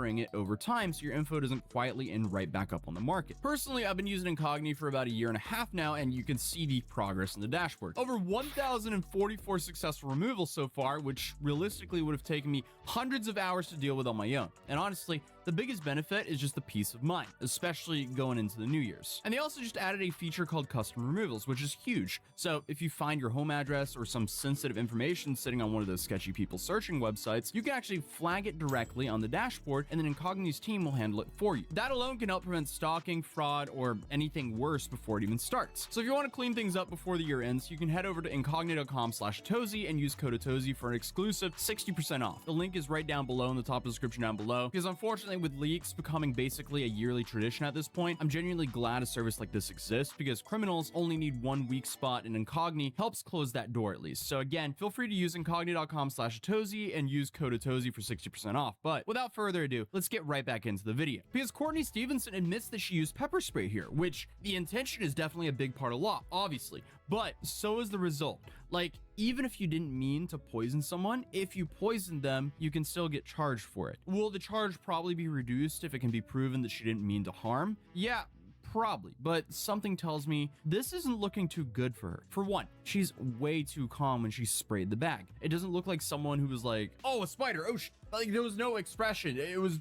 monitoring it over time so your info doesn't quietly end right back up on the market. Personally, I've been using Incogni for about a year and a half now, and you can see the progress in the dashboard. Over 1,044 successful removals so far, which realistically would have taken me hundreds of hours to deal with on my own. And honestly, the biggest benefit is just the peace of mind, especially going into the New Year's. And they also just added a feature called custom removals, which is huge. So if you find your home address or some sensitive information sitting on one of those sketchy people searching websites, you can actually flag it directly on the dashboard, and then Incogni's team will handle it for you. That alone can help prevent stalking, fraud, or anything worse before it even starts. So if you want to clean things up before the year ends, you can head over to incogni.com/Tozy and use code Tozy for an exclusive 60% off. The link is right down below in the top of the description down below, because unfortunately with leaks becoming basically a yearly tradition at this point, I'm genuinely glad a service like this exists, because criminals only need one weak spot, and Incogni helps close that door at least. So again, feel free to use incogni.com/Tozy and use code Tozy for 60% off. But without further ado, let's get right back into the video. Because Courtney Stevenson admits that she used pepper spray here, which the intention is definitely a big part of law, obviously, but so is the result. Like, even if you didn't mean to poison someone, if you poisoned them, you can still get charged for it. Will the charge probably be reduced if it can be proven that she didn't mean to harm? Yeah, probably, but something tells me this isn't looking too good for her. For one, she's way too calm when she sprayed the bag. It doesn't look like someone who was like, oh, a spider, oh, like there was no expression.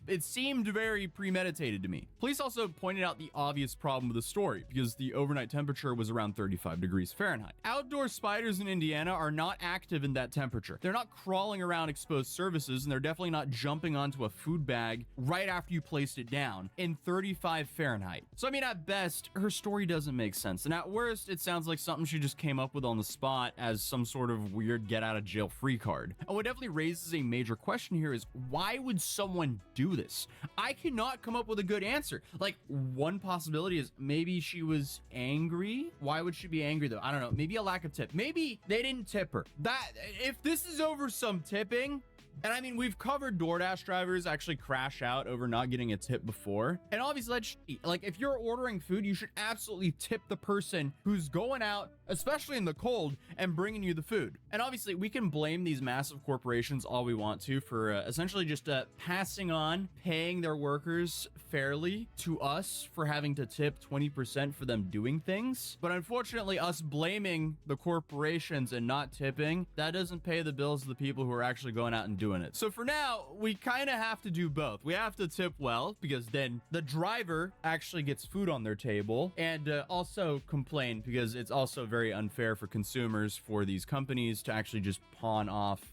It seemed very premeditated to me. Police also pointed out the obvious problem with the story, because the overnight temperature was around 35 degrees Fahrenheit. Outdoor spiders in Indiana are not active in that temperature. They're not crawling around exposed surfaces, and they're definitely not jumping onto a food bag right after you placed it down in 35 Fahrenheit. So I mean, at best, her story doesn't make sense, and at worst, it sounds like something she just came up with on the spot as some sort of weird get out of jail free card. And what definitely raises a major question here is, why would someone do this? I cannot come up with a good answer. Like, one possibility is maybe she was angry. Why would she be angry though? I don't know. Maybe a lack of tip. Maybe they didn't tip her. That if this is over some tipping, and I mean, we've covered DoorDash drivers actually crash out over not getting a tip before. And obviously that's shitty. Like, if you're ordering food, you should absolutely tip the person who's going out, especially in the cold, and bringing you the food. And obviously we can blame these massive corporations all we want to for essentially just passing on paying their workers fairly to us for having to tip 20% for them doing things. But unfortunately, us blaming the corporations and not tipping, that doesn't pay the bills of the people who are actually going out and doing it. So for now, we kind of have to do both. We have to tip well, because then the driver actually gets food on their table, and also complain, because it's also very unfair for consumers for these companies to actually just pawn off.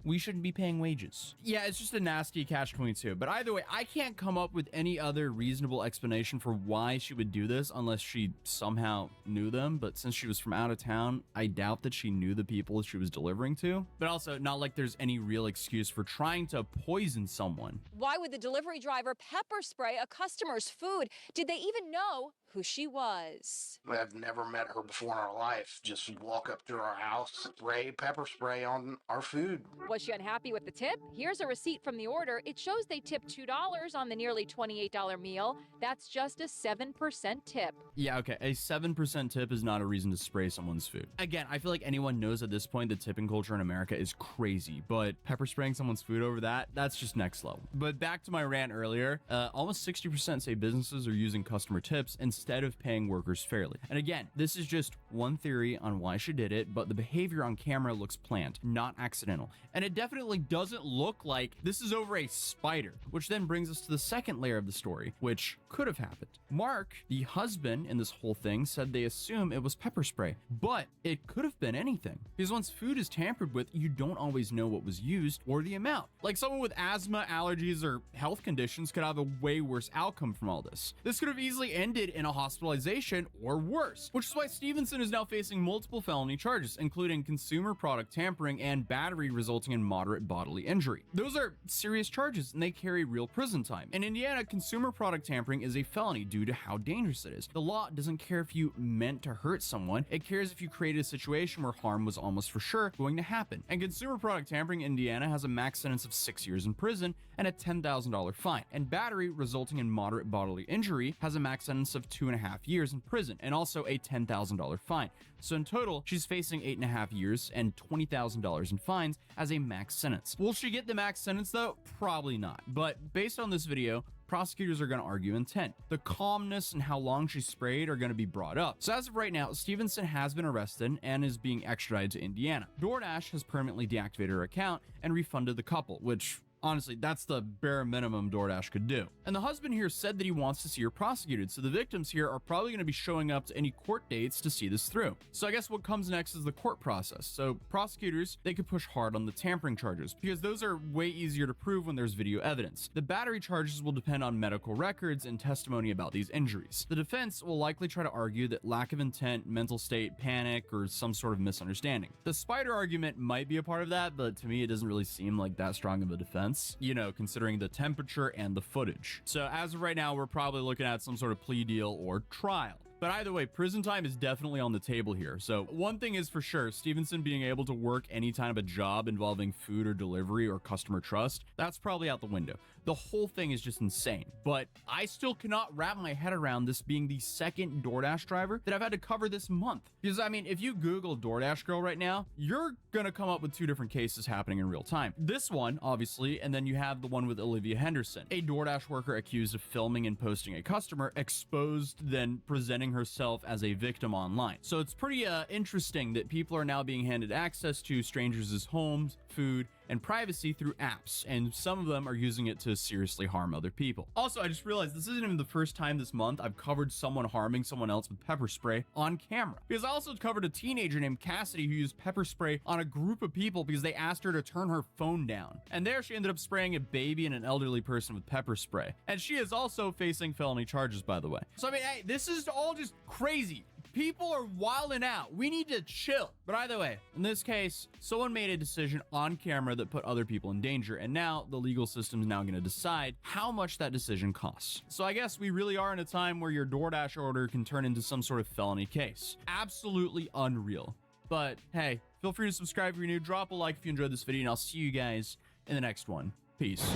We shouldn't be paying wages. Yeah, it's just a nasty catch-22. But either way, I can't come up with any other reasonable explanation for why she would do this unless she somehow knew them. But since she was from out of town, I doubt that she knew the people she was delivering to. But also, not like there's any real excuse for trying to poison someone. Why would the delivery driver pepper spray a customer's food? Did they even know who she was? I've never met her before in our life. Just walk up to our house, spray pepper spray on our food. Was she unhappy with the tip? Here's a receipt from the order. It shows they tipped $2 on the nearly $28 meal. That's just a 7% tip. Yeah, okay. A 7% tip is not a reason to spray someone's food. Again, I feel like anyone knows at this point the tipping culture in America is crazy, but pepper spraying someone's food over that's just next level. But back to my rant earlier, almost 60% say businesses are using customer tips instead of paying workers fairly. And again, this is just one theory on why she did it, but the behavior on camera looks planned, not accidental. And it definitely doesn't look like this is over a spider, which then brings us to the second layer of the story, which could have happened. Mark, the husband in this whole thing, said they assume it was pepper spray, but it could have been anything. Because once food is tampered with, you don't always know what was used or the amount. Like, someone with asthma, allergies, or health conditions could have a way worse outcome from all this. This could have easily ended in a hospitalization or worse, which is why Stevenson is now facing multiple felony charges, including consumer product tampering and battery resulting in moderate bodily injury. Those are serious charges, and they carry real prison time. In Indiana, consumer product tampering is a felony due to how dangerous it is. The law doesn't care if you meant to hurt someone, it cares if you created a situation where harm was almost for sure going to happen. And consumer product tampering in Indiana has a max sentence of 6 years in prison and a $10,000 fine. And battery resulting in moderate bodily injury has a max sentence of 2 2.5 years in prison and also a $10,000 fine. So in total, she's facing 8.5 years and $20,000 in fines as a max sentence. Will she get the max sentence though? Probably not. But based on this video, prosecutors are going to argue intent. The calmness and how long she sprayed are going to be brought up. So as of right now, Stevenson has been arrested and is being extradited to Indiana. DoorDash has permanently deactivated her account and refunded the couple, which honestly, that's the bare minimum DoorDash could do. And the husband here said that he wants to see her prosecuted, so the victims here are probably going to be showing up to any court dates to see this through. So I guess what comes next is the court process. So prosecutors, they could push hard on the tampering charges because those are way easier to prove when there's video evidence. The battery charges will depend on medical records and testimony about these injuries. The defense will likely try to argue that lack of intent, mental state, panic, or some sort of misunderstanding. The spider argument might be a part of that, but to me, it doesn't really seem like that strong of a defense, you know, considering the temperature and the footage. So as of right now, we're probably looking at some sort of plea deal or trial. But either way, prison time is definitely on the table here. So one thing is for sure, Stevenson being able to work any kind of a job involving food or delivery or customer trust, that's probably out the window. The whole thing is just insane. But I still cannot wrap my head around this being the second DoorDash driver that I've had to cover this month. Because I mean, if you Google DoorDash girl right now, you're gonna come up with two different cases happening in real time. This one, obviously, and then you have the one with Olivia Henderson, a DoorDash worker accused of filming and posting a customer, exposed, then presenting herself as a victim online. So it's pretty interesting that people are now being handed access to strangers' homes, food, and privacy through apps, and some of them are using it to seriously harm other people. Also, I just realized this isn't even the first time this month I've covered someone harming someone else with pepper spray on camera, because I also covered a teenager named Cassidy who used pepper spray on a group of people because they asked her to turn her phone down, and there she ended up spraying a baby and an elderly person with pepper spray, and she is also facing felony charges, by the way. So I mean, hey, this is all just crazy. People are wilding out. We need to chill. But either way, in this case, someone made a decision on camera that put other people in danger, and now the legal system is now going to decide how much that decision costs. So I guess we really are in a time where your DoorDash order can turn into some sort of felony case. Absolutely unreal. But hey, feel free to subscribe if you're new, drop a like if you enjoyed this video, and I'll see you guys in the next one. Peace.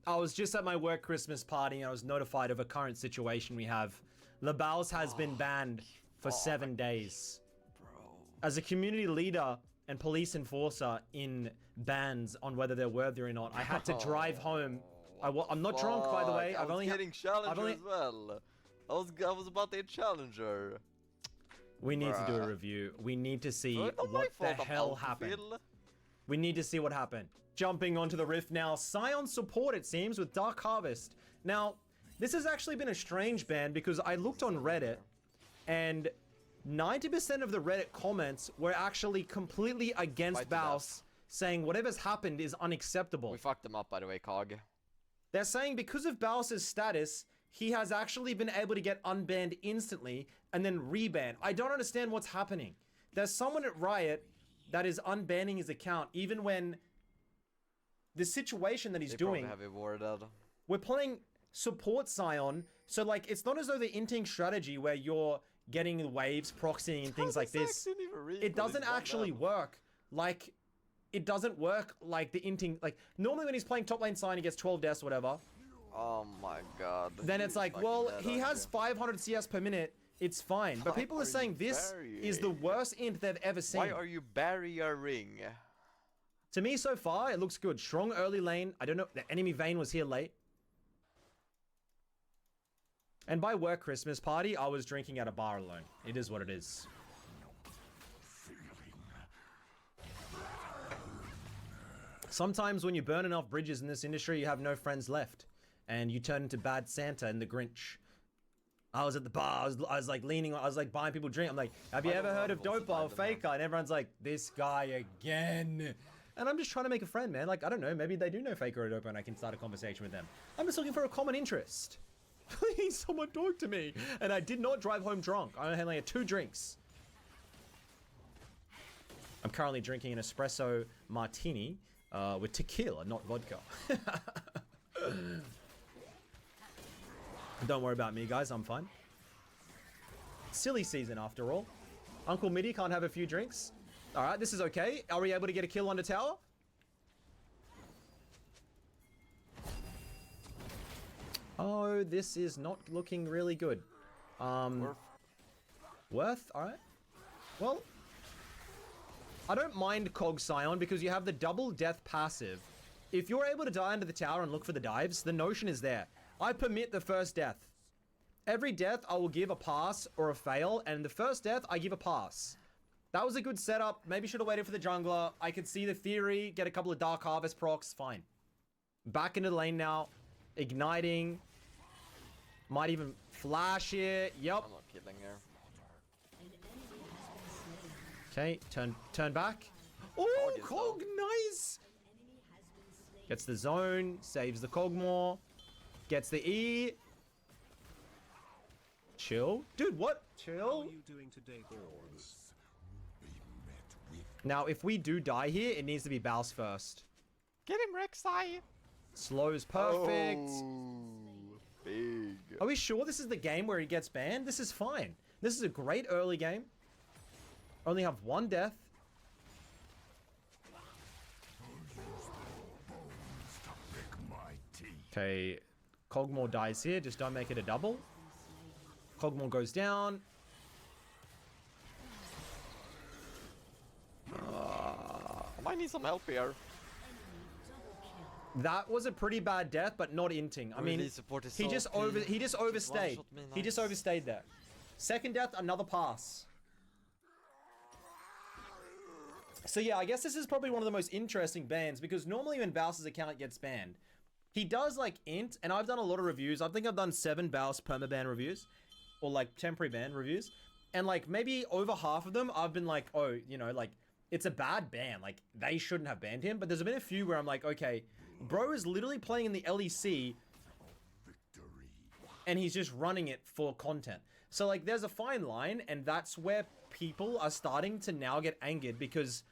I was just at my work Christmas party and I was notified of a current situation we have. Labals has been banned for 7 days. As a community leader and police enforcer in bans on whether they're worthy or not, I had to drive home. I'm not drunk, by the way. I was getting challenger as well. I was about to hit challenger. We need to do a review. We need to see what the hell happened. We need to see what happened. Jumping onto the rift now. Scion support, it seems, with Dark Harvest. Now, this has actually been a strange ban because I looked on Reddit and 90% of the Reddit comments were actually completely against Baus, saying whatever's happened is unacceptable. We fucked him up, by the way, Cog. They're saying because of Baus's status, he has actually been able to get unbanned instantly and then rebanned. I don't understand what's happening. There's someone at Riot that is unbanning his account even when the situation that he's doing. We're playing support Scion, so like it's not as though the inting strategy where you're getting waves, proxying and things like this. It doesn't actually work. Like, it doesn't work like the inting. Like normally when he's playing top lane Scion, he gets 12 deaths, whatever. Oh my god. Then it's like, well, he has 500 CS per minute. It's fine. But people are saying this is the worst int they've ever seen. Why are you barriering? To me, so far, it looks good. Strong early lane. I don't know. The enemy Vayne was here late. And by work Christmas party, I was drinking at a bar alone. It is what it is. Sometimes when you burn enough bridges in this industry, you have no friends left. And you turn into Bad Santa and the Grinch. I was at the bar, I was like leaning, I was like buying people drink. I'm like, have you ever heard of Dopa or Faker? And everyone's like, this guy again. And I'm just trying to make a friend, man. Like, I don't know, maybe they do know Faker or Dopa and I can start a conversation with them. I'm just looking for a common interest. Please, someone talk to me. And I did not drive home drunk. I only had 2 drinks. I'm currently drinking an espresso martini with tequila, not vodka. Don't worry about me, guys. I'm fine. Silly season, after all. Uncle Mitty can't have a few drinks. All right, this is okay. Are we able to get a kill on the tower? Oh, this is not looking really good. Worth? All right. Well, I don't mind Cog Scion because you have the double death passive. If you're able to die under the tower and look for the dives, the notion is there. I permit the first death. Every death I will give a pass or a fail, and the first death I give a pass. That was a good setup. Maybe should have waited for the jungler. I could see the theory, get a couple of Dark Harvest procs, fine. Back into the lane now. Igniting. Might even flash here. Yep. I'm not killing her. Okay, turn back. Oh, Cog, nice! Gets the zone, saves the Cogmore. Gets the E. Chill. Dude, what? Chill. How are you doing today, Borgs? Now, if we do die here, it needs to be Baus first. Get him, Rek'Sai! Slow's perfect. Oh, big. Are we sure this is the game where he gets banned? This is fine. This is a great early game. Only have 1 death. Okay, Cogmore dies here. Just don't make it a double. Cogmore goes down. I might need some help here. That was a pretty bad death, but not inting. I mean, he just overstayed. He just overstayed there. Second death, another pass. So yeah, I guess this is probably one of the most interesting bans because normally when Baus's account gets banned, he does like int, and I've done a lot of reviews. I think I've done 7 Baus permaban reviews, or like temporary ban reviews, and like maybe over half of them I've been like, oh, you know, like it's a bad ban. Like they shouldn't have banned him. But there's been a few where I'm like, okay, bro is literally playing in the LEC, and he's just running it for content. So like there's a fine line, and that's where people are starting to now get angered because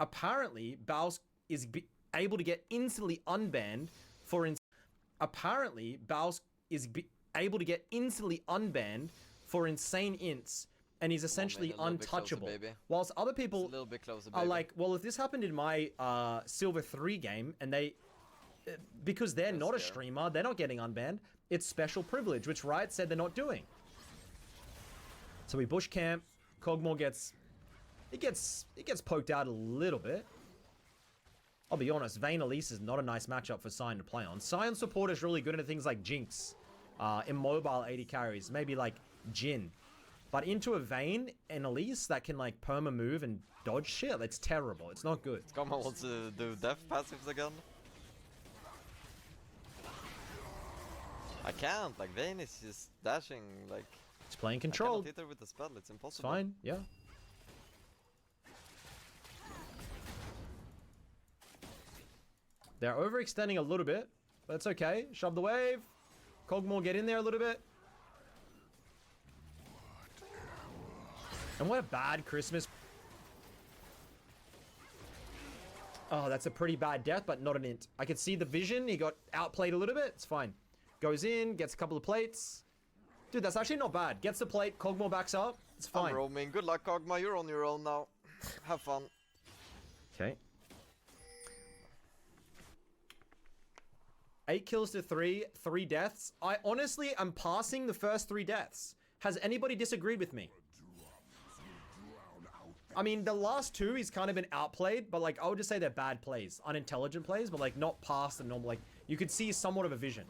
apparently Baus is able to get instantly unbanned for insane ints, and he's essentially untouchable. Closer, whilst other people a little bit closer, are like, well, if this happened in my Silver 3 game, and they, because they're not a streamer, they're not getting unbanned, it's special privilege, which Riot said they're not doing. So we bush camp. Cogmore gets poked out a little bit. I'll be honest, Vayne Elise is not a nice matchup for Sion to play on. Sion support is really good at things like Jinx, immobile 80 carries, maybe like Jhin. But into a Vayne and Elise that can like perma move and dodge shit, it's terrible. It's not good. Scumma wants to do death passives again. I can't, like Vayne is just dashing, like... It's playing I controlled. cannot hit her with the spell, it's It's impossible. fine, yeah. They're overextending a little bit, but it's okay. Shove the wave. Cogmore get in there a little bit. And what a bad Christmas. Oh, that's a pretty bad death, but not an int. I could see the vision. He got outplayed a little bit. It's fine. Goes in, gets a couple of plates. Dude, that's actually not bad. Gets the plate, Cogmore backs up. It's fine. I'm roaming. Good luck, Kog'Maw. You're on your own now. Have fun. Okay. 8 kills to 3, 3 deaths. I honestly am passing the first 3 deaths. Has anybody disagreed with me? I mean, the last 2 he's kind of been outplayed, but like I would just say they're bad plays, unintelligent plays, but like not past the normal. Like you could see somewhat of a vision.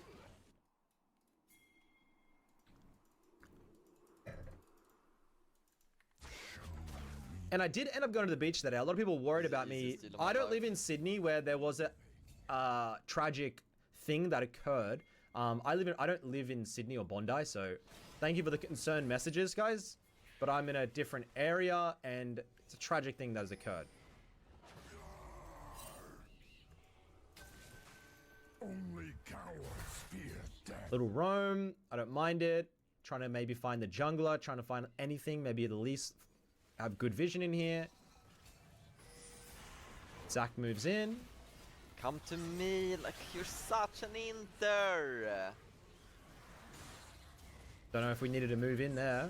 And I did end up going to the beach that day. A lot of people worried about me. I don't live in Sydney where there was a tragic thing that occurred. I don't live in Sydney or Bondi, so thank you for the concerned messages, guys. But I'm in a different area, and it's a tragic thing that has occurred. Only cowards fear death. Little roam, I don't mind it. Trying to maybe find the jungler, trying to find anything, maybe at least have good vision in here. Zac moves in. Come to me, like you're such an inter. Don't know if we needed to move in there.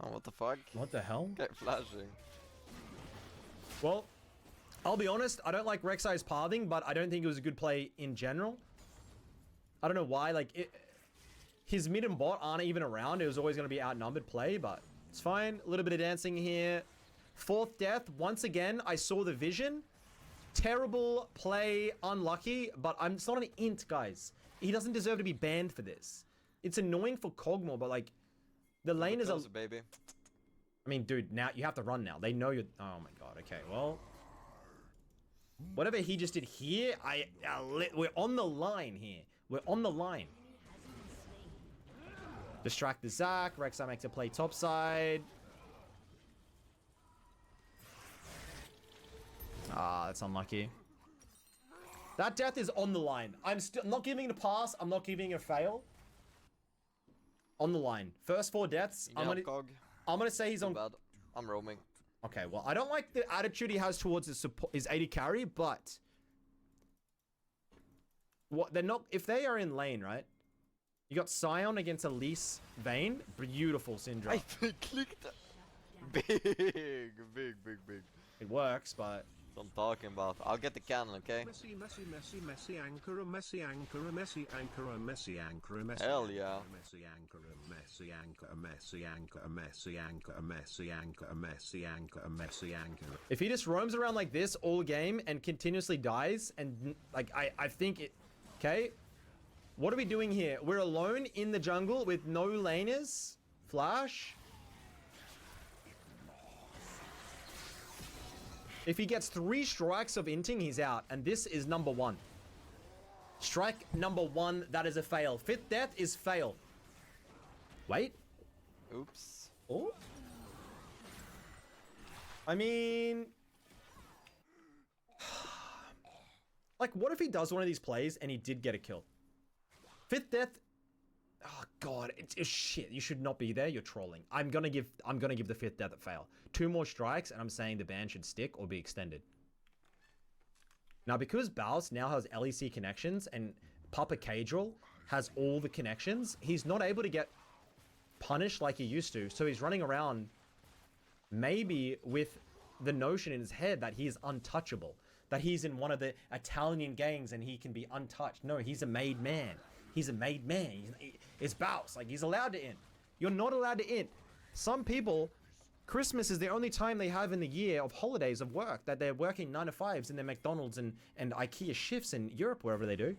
Oh, what the fuck? What the hell? Okay, flashing. Well, I'll be honest, I don't like Rek'Sai's pathing, but I don't think it was a good play in general. I don't know why, like, his mid and bot aren't even around. It was always going to be outnumbered play, but it's fine. A little bit of dancing here. Fourth death. Once again, I saw the vision. Terrible play, unlucky, but it's not an int, guys. He doesn't deserve to be banned for this. It's annoying for Kog'Maw, but, like, the lane is a... baby. I mean, dude, now you have to run now. They know you're... Oh, my God. Okay, well... Whatever he just did here, we're on the line here. We're on the line. Distract the Zac. Rek'Sai makes a play topside. Ah, that's unlucky. That death is on the line. I'm not giving it a pass. I'm not giving it a fail. On the line. First 4 deaths. I'm gonna say he's on. Bad. I'm roaming. Okay, well, I don't like the attitude he has towards his AD carry, but what they're not. If they are in lane, right? You got Sion against Elise Vayne. Beautiful Syndra. I clicked. Big. It works, but What I'm talking about. I'll get the cannon, okay? Messi, anchor, Messi, anchor, Messi, anchor, Messi, anchor, Messi. Hell yeah. Messi, anchor, Messi, anchor, Messi, anchor, Messi, anchor, Messi, anchor, Messi, anchor, Messi, anchor. if he just roams around like this all game and continuously dies, and like I think it. Okay, what are we doing here? We're alone in the jungle with no laners. Flash. If he gets 3 strikes of inting, he's out. And this is number 1. Strike number 1, that is a fail. 5th death is fail. Wait. Oops. Oh. I mean... like, what if he does one of these plays and he did get a kill? 5th death... Oh god, it's shit. You should not be there. You're trolling. I'm gonna give the 5th death a fail. 2 more strikes, and I'm saying the ban should stick or be extended. Now, because Baus now has LEC connections and Papa Cadril has all the connections, he's not able to get punished like he used to. So he's running around, maybe with the notion in his head that he is untouchable, that he's in one of the Italian gangs and he can be untouched. No, he's a made man. He's a made man. It's Baus. Like, he's allowed to int. You're not allowed to int. Some people, Christmas is the only time they have in the year of holidays of work, that they're working 9 to 5s in their McDonald's and IKEA shifts in Europe, wherever they do.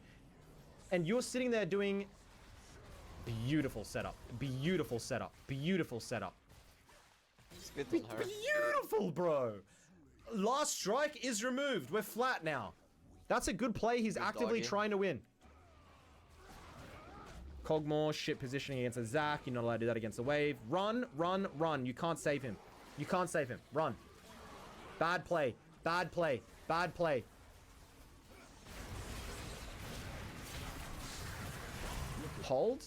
And you're sitting there doing beautiful setup. Beautiful setup. Beautiful setup. Spit on her. Beautiful, bro. Last strike is removed. We're flat now. That's a good play. He's actively trying to win. Kog'Maw, shit positioning against a Zac. You're not allowed to do that against a wave. Run, run, run. You can't save him. You can't save him. Run. Bad play. Bad play. Bad play. Hold.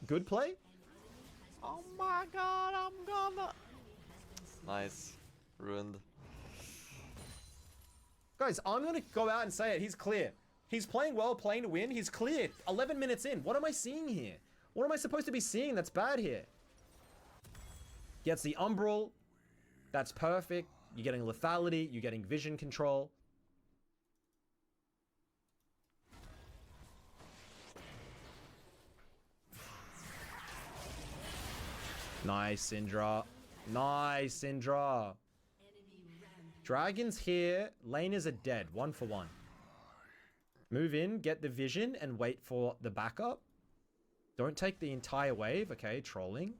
Good play. Oh my god, I'm gonna... Nice. Ruined. Guys, I'm going to go out and say it. He's clear. He's playing well, playing to win. He's clear. 11 minutes in. What am I seeing here? What am I supposed to be seeing that's bad here? Gets the Umbral. That's perfect. You're getting lethality. You're getting vision control. Nice, Syndra. Nice, Syndra. Dragons here. Laners are dead. 1 for 1. Move in, get the vision, and wait for the backup. Don't take the entire wave. Okay, trolling.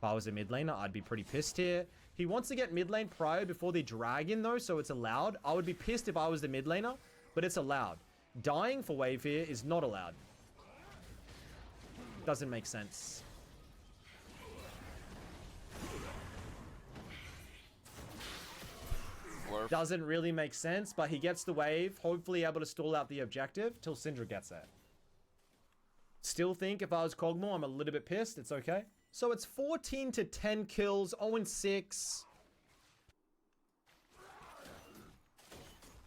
If I was a mid laner, I'd be pretty pissed here. He wants to get mid lane prior before the dragon though, so it's allowed. I would be pissed if I was the mid laner, but it's allowed. Dying for wave here is not allowed. Doesn't make sense. Doesn't really make sense, but he gets the wave, hopefully able to stall out the objective till Syndra gets it. Still think if I was Kog'Maw, I'm a little bit pissed. It's okay. So it's 14 to 10 kills, 0-6.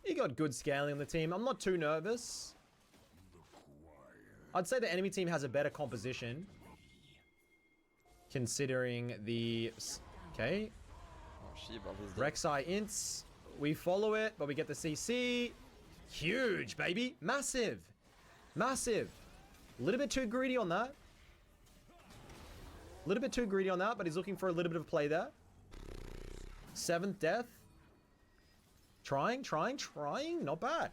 He got good scaling on the team. I'm not too nervous. I'd say the enemy team has a better composition. Considering the... Okay. Rek'Sai ints. We follow it, but we get the CC. Huge, baby. Massive. Massive. A little bit too greedy on that. A little bit too greedy on that, but he's looking for a little bit of play there. 7th death. Trying. Not bad.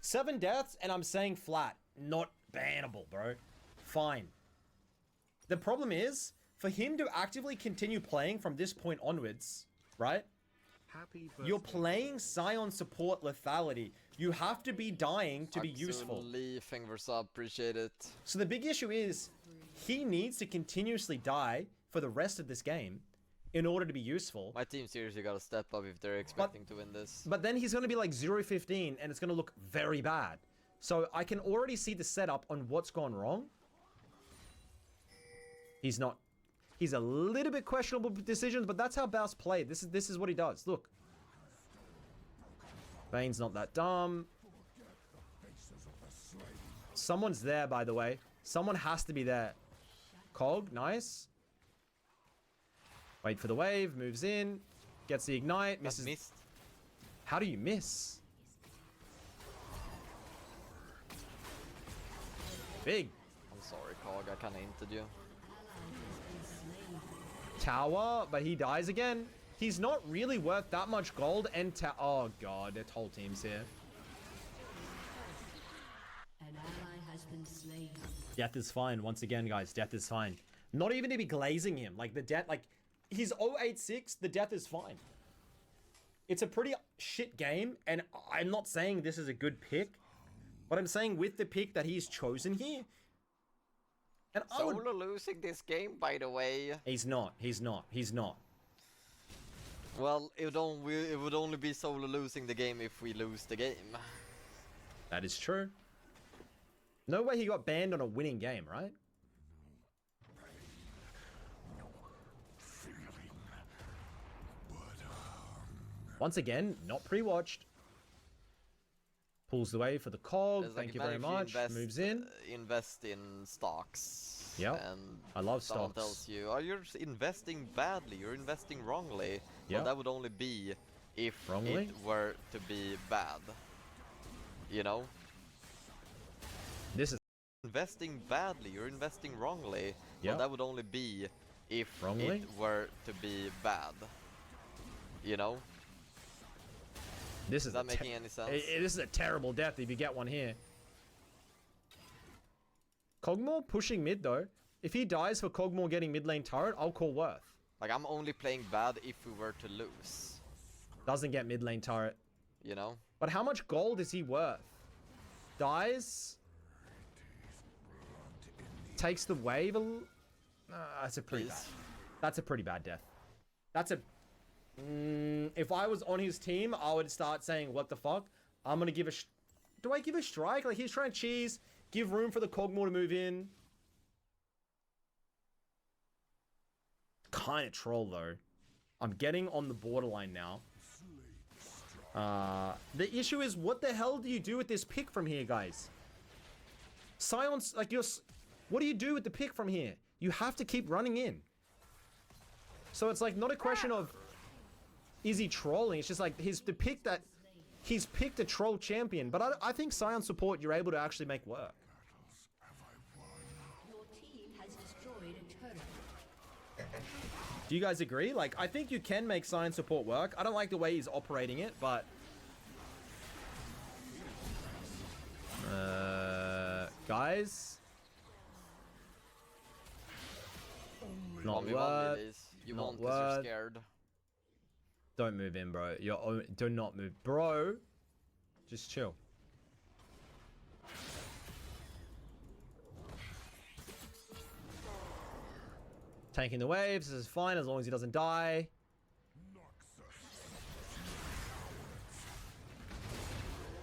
7 deaths, and I'm saying flat. Not bannable, bro. Fine. The problem is, for him to actively continue playing from this point onwards, right? You're playing Scion support lethality. You have to be dying to be useful. Absolutely, fingers up, appreciate it. So the big issue is, he needs to continuously die for the rest of this game in order to be useful. My team seriously gotta step up if they're expecting to win this. But then he's gonna be like 0-15 and it's gonna look very bad. So I can already see the setup on what's gone wrong. He's not... He's a little bit questionable decisions, but that's how Baus played. This is what he does. Look. Bane's not that dumb. Someone's there, by the way. Someone has to be there. Cog, nice. Wait for the wave, moves in. Gets the ignite, misses. Missed. How do you miss? Big. I'm sorry, Cog, I kinda hinted you. Tower, but he dies again. He's not really worth that much gold and oh god, their whole team's here. An ally has been slain. Death is fine. Once again, guys, death is fine. Not even to be glazing him. Like the death, like he's 086, the death is fine. It's a pretty shit game, and I'm not saying this is a good pick, but I'm saying with the pick that he's chosen here. And Solo losing this game, by the way. He's not. Well, it would only be Solo losing the game if we lose the game. That is true. No way he got banned on a winning game, right? Once again, not pre-watched. Pulls the way for the cog. Like, thank you very much. Moves in. Invest in stocks. Yeah, and I love someone stocks. tells you, "Oh, you're investing badly. You're investing wrongly." Yeah. Well, that would only be if Wrongly? it were to be bad. You know. This is Investing badly. You're investing wrongly. Yeah. Well, that would only be if Wrongly? it were to be bad. You know. this Is that making any sense? This is a terrible death if you get one here. Kog'Maw pushing mid though. If he dies for Kog'Maw getting mid lane turret, I'll call worth. Like, I'm only playing bad if we were to lose. Doesn't get mid lane turret. You know? But how much gold is he worth? Dies. Takes the wave. That's a pretty bad. That's a pretty bad death. That's a... if I was on his team, I would start saying, what the fuck? I'm going to give a... Do I give a strike? Like, he's trying to cheese. Give room for the Kog'Maw to move in. Kind of troll, though. I'm getting on the borderline now. The issue is, what the hell do you do with this pick from here, guys? Sion's, like, what do you do with the pick from here? You have to keep running in. So it's like, not a question of, is he trolling? It's just like, he's picked a troll champion. But I think Sion support, you're able to actually make work. Your team has destroyed a turret. Do you guys agree? Like, I think you can make Sion support work. I don't like the way he's operating it, but... guys... Only Not 1v1 worth. melee. You Not won't because you're worth. scared. Don't move in, bro. Do not move, bro. Just chill. Tanking the waves. This is fine as long as he doesn't die.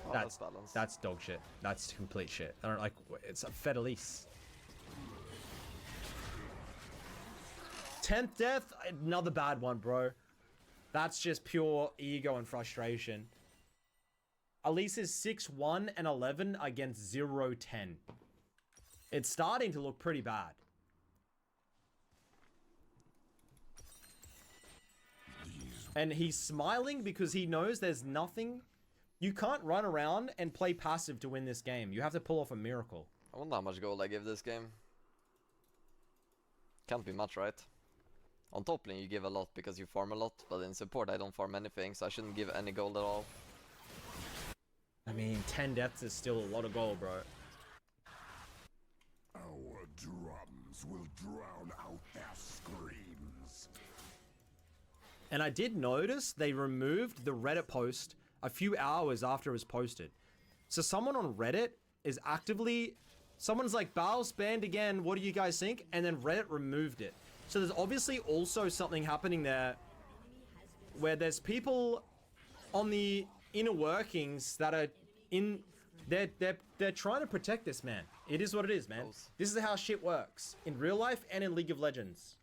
Oh, That's balanced. that's dog shit. That's complete shit. I don't like. It's a Fedelice. 10th death, another bad one, bro. That's just pure ego and frustration. Elise is 6-1 and 11 against 0-10. It's starting to look pretty bad. And he's smiling because he knows there's nothing. You can't run around and play passive to win this game. You have to pull off a miracle. I wonder how much gold I give this game. Can't be much, right? On top lane you give a lot because you farm a lot, but in support I don't farm anything, so I shouldn't give any gold at all. I mean, 10 deaths is still a lot of gold, bro. Our drums will drown out their screams. And I did notice they removed the Reddit post a few hours after it was posted. So someone on Reddit is actively... Someone's like, Baal's banned again, what do you guys think? And then Reddit removed it. So there's obviously also something happening there where there's people on the inner workings that are in... They're trying to protect this man. It is what it is, man. This is how shit works. In real life and in League of Legends.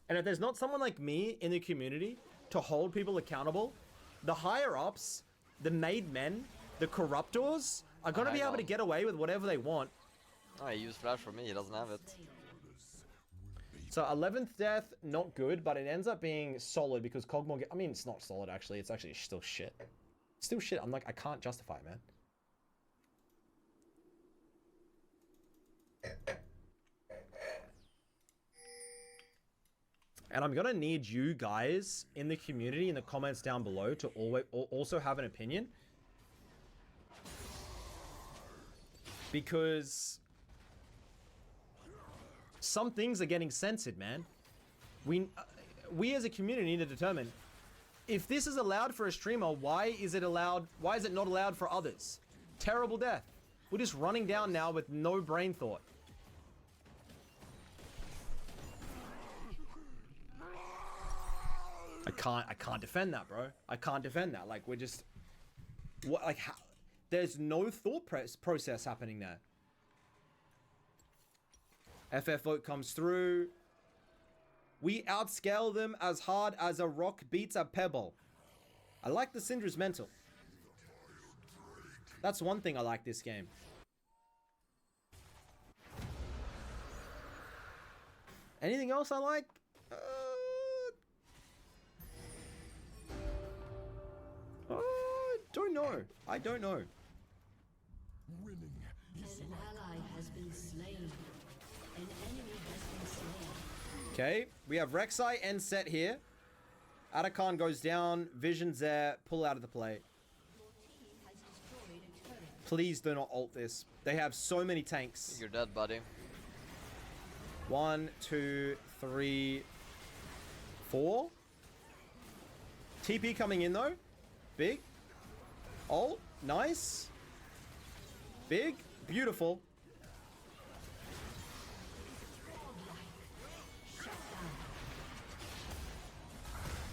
And if there's not someone like me in the community to hold people accountable, the higher-ups, the made men, the corruptors are going to be able to get away with whatever they want. Oh, he used flash for me, he doesn't have it. So 11th death, not good, but it ends up being solid because Cogmore... I mean, it's not solid, actually. It's actually still shit. Still shit. I'm like, I can't justify it, man. And I'm gonna need you guys in the community, in the comments down below, to also have an opinion. Because some things are getting censored, man. We as a community need to determine if this is allowed for a streamer, why is it not allowed for others? Terrible death. We're just running down now with no brain thought. I can't defend that, bro. I can't defend that. Like, we're just... What, like, how... There's no thought process happening there. FF vote comes through. We outscale them as hard as a rock beats a pebble. I like the Syndra's mental. That's one thing I like this game. Anything else I like? Don't know. I don't know. Winning is An ally has been slain. An enemy has been slain. Okay, we have Rek'Sai and Set here. Atakan goes down. Vision's there. Pull out of the play. Your team has destroyed a turret. Please do not ult this. They have so many tanks. You're dead, buddy. 1, 2, 3, 4. TP coming in though. Big. Ult. Nice. Big. Beautiful.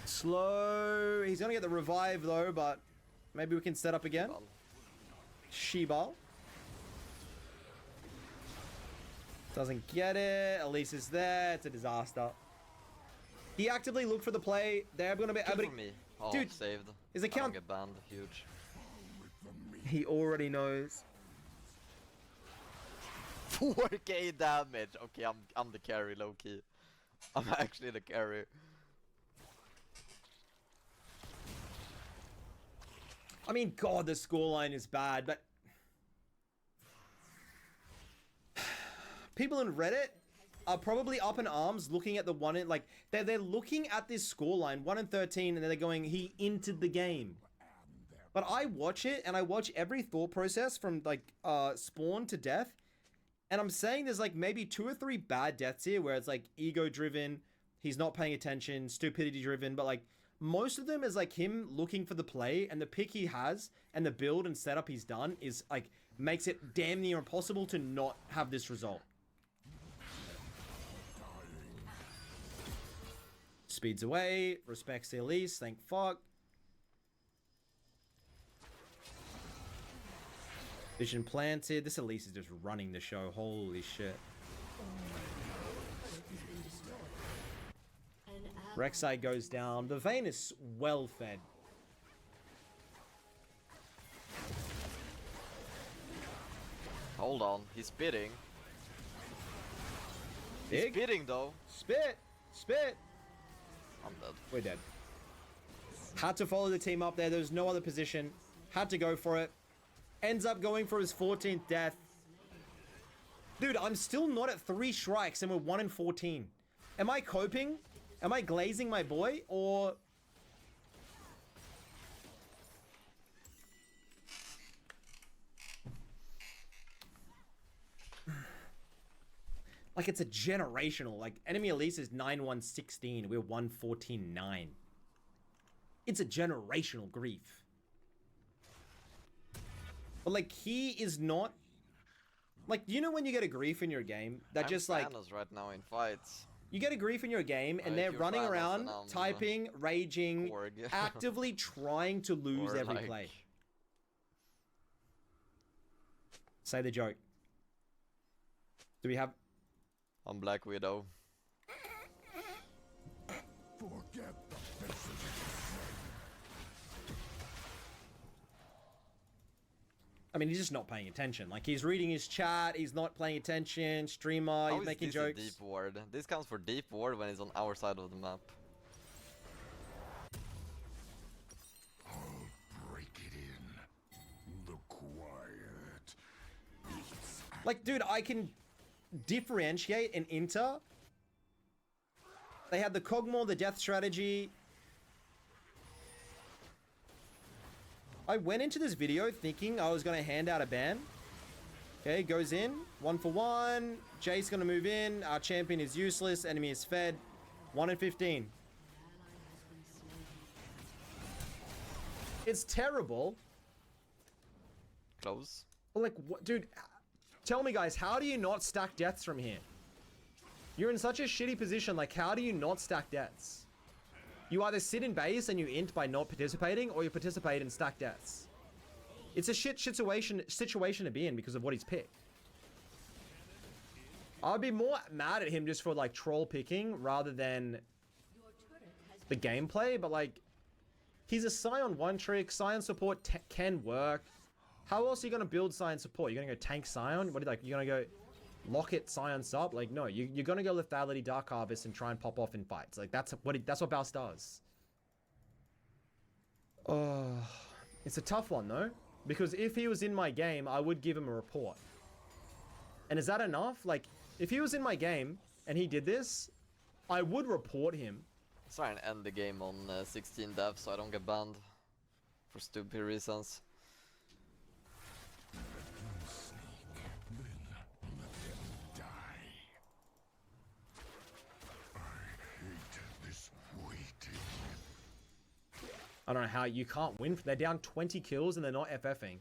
Slow. He's gonna get the revive though, but maybe we can set up again. Sheba. Doesn't get it. Elise is there. It's a disaster. He actively looked for the play. They're gonna be able Good to... for me. Oh, Dude, saved. his I don't account... get banned. Huge. He already knows. 4k damage. Okay, I'm the carry, low key. I'm actually the carry. I mean, God, the scoreline is bad, but... People in Reddit are probably up in arms looking at the one in... Like, they're looking at this scoreline, 1-13, and they're going, he entered the game. But I watch it, and I watch every thought process from, like, spawn to death. And I'm saying there's, like, maybe 2 or 3 bad deaths here where it's, like, ego-driven, he's not paying attention, stupidity driven, but like most of them is like him looking for the play, and the pick he has and the build and setup he's done is like makes it damn near impossible to not have this result. Speeds away, respects the Elise, thank fuck. Vision planted. This Elise is just running the show. Holy shit. Rek'Sai goes down. The Vayne is well fed. Hold on, he's spitting. Big? He's spitting though. Spit! Spit! I'm dead. We're dead. Had to follow the team up there. There's no other position. Had to go for it. Ends up going for his 14th death. Dude, I'm still not at 3 strikes and we're 1 in 14. Am I coping? Am I glazing my boy? Or... like, it's a generational. Like, enemy Elise is 9-1-16. We're 1-14-9. It's a generational grief. But, like, he is not... like, you know when you get a grief in your game? That just, like... Thanos right now in fights. You get a grief in your game, and they're running around, typing, raging, actively trying to lose Or every like... play. Say the joke. Do we have... I'm Black Widow. Forget the faces of I mean, he's just not paying attention. Like, he's reading his chat, he's not paying attention, streamer, How he's is making this jokes. a deep ward? This counts for deep ward when it's on our side of the map. I'll break it in. The quiet. Like, dude, I can differentiate and Inter. They had the Kog'Maw, the death strategy. I went into this video thinking I was going to hand out a ban. Okay, goes in. 1 for 1. Jace going to move in. Our champion is useless. Enemy is fed. 1 in 15. It's terrible. Close. Like, what, dude, tell me, guys, how do you not stack deaths from here? You're in such a shitty position. Like, how do you not stack deaths? You either sit in base and you int by not participating, or you participate and stack deaths. It's a shit situation to be in because of what he's picked. I'd be more mad at him just for, like, troll picking rather than the gameplay, but, like, he's a Scion one trick. Scion support can work. How else are you going to build Scion support? You're going to go tank Scion? What are you, like, you're going to go lock it Scion sub? Like, no, you're going to go Lethality, Dark Harvest, and try and pop off in fights. Like, that's what Baus does. Oh, it's a tough one, though. Because if he was in my game, I would give him a report. And is that enough? Like, if he was in my game and he did this, I would report him. Let's try and end the game on 16 deaths so I don't get banned. For stupid reasons. I don't know how you can't win. They're down 20 kills and they're not FFing.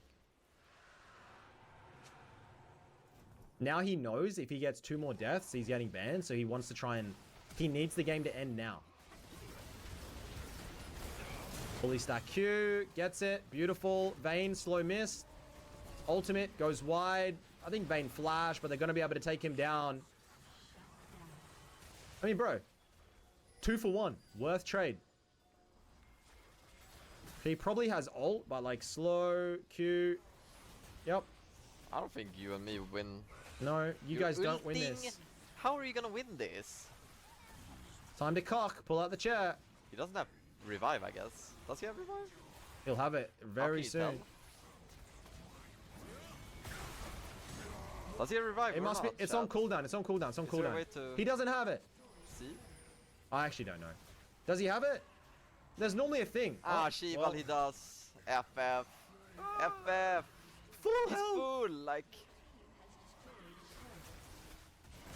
Now he knows if he gets 2 more deaths, he's getting banned. So he wants to try and... he needs the game to end now. Fully stack Q. Gets it. Beautiful. Vayne, slow miss. Ultimate goes wide. I think Vayne flash, but they're going to be able to take him down. I mean, bro. 2 for 1. Worth trade. He probably has ult, but like slow, Q. Yep. I don't think you and me win. No, you guys don't win ulting? this. How are you gonna win this? Time to cock. Pull out the chair. He doesn't have revive, I guess. Does he have revive? He'll have it very soon. Tell? Does he have revive? It must be. It's on cooldown. It's on cooldown. It's on cooldown. He doesn't have it. See? I actually don't know. Does he have it? There's normally a thing. Ah, she, well, he does. FF. FF. Full He's health. full, like.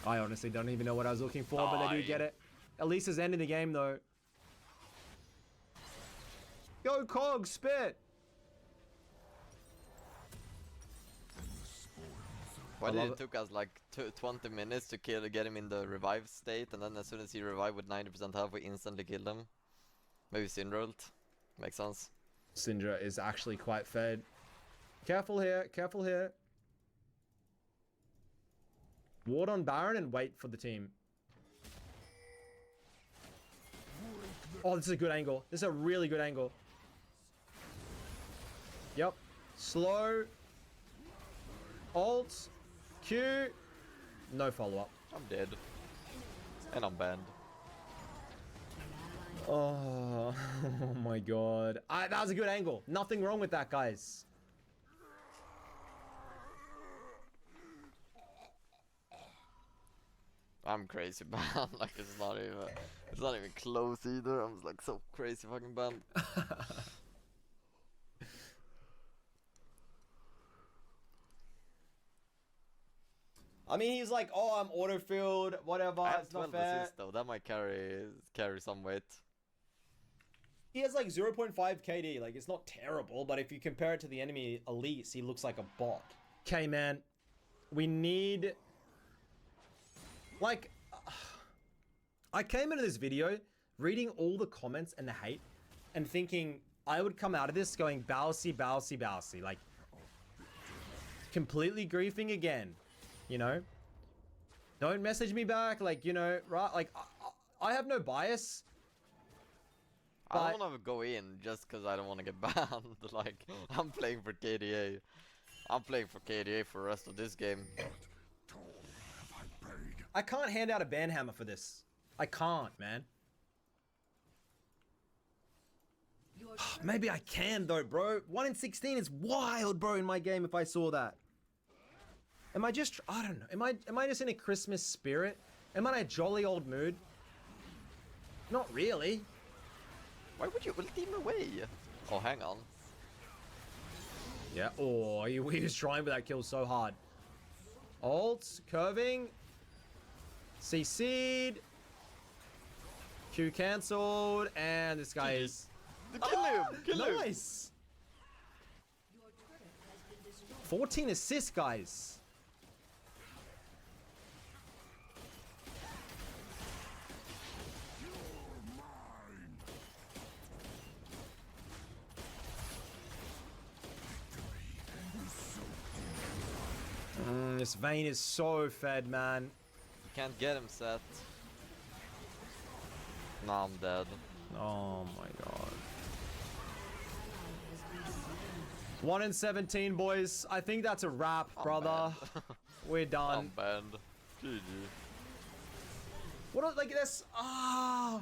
I honestly don't even know what I was looking for, but they do get it. At least it's ending the game though. Go Cog, spit! Why I did love it it. took us like 20 minutes to get him in the revive state, and then as soon as he revived with 90% health, we instantly killed him? Maybe Syndrolt. Makes sense. Syndra is actually quite fed. Careful here, careful here. Ward on Baron and wait for the team. Oh, this is a good angle. This is a really good angle. Yep. Slow. Alt. Q. No follow-up. I'm dead. And I'm banned. Oh, oh my god. That was a good angle. Nothing wrong with that, guys. I'm crazy banned. Like it's not even close either. I'm just like so crazy fucking banned. I mean, he's like, oh, I'm auto-filled, whatever, I have it's not 12 fair. assists though. That might carry some weight. He has like 0.5 KD, like it's not terrible, but if you compare it to the enemy elites, he looks like a bot. Okay, man, we need, like, I came into this video reading all the comments and the hate and thinking I would come out of this going bouncy, bouncy, bouncy, like completely griefing again, you know? Don't message me back, like, you know, right? Like, I have no bias. I don't want to go in just because I don't want to get banned. Like, I'm playing for KDA. I'm playing for KDA for the rest of this game. I can't hand out a ban hammer for this. I can't, man. Maybe I can though, bro. 1 in 16 is wild, bro, in my game if I saw that. Am I just, I don't know. Am I just in a Christmas spirit? Am I in a jolly old mood? Not really. Why would you ulti him away? Oh, hang on. Yeah. Oh, he was trying for that kill so hard. Alt, curving. CC'd. Q cancelled. And this guy is... Kill him! Kill him! Nice! 14 assists, guys. This Vayne is so fed, man. You can't get him set. No, I'm dead. Oh my god. 1 in 17, boys. I think that's a wrap, brother. We're done. I'm banned. GG. What, like, this? Ah.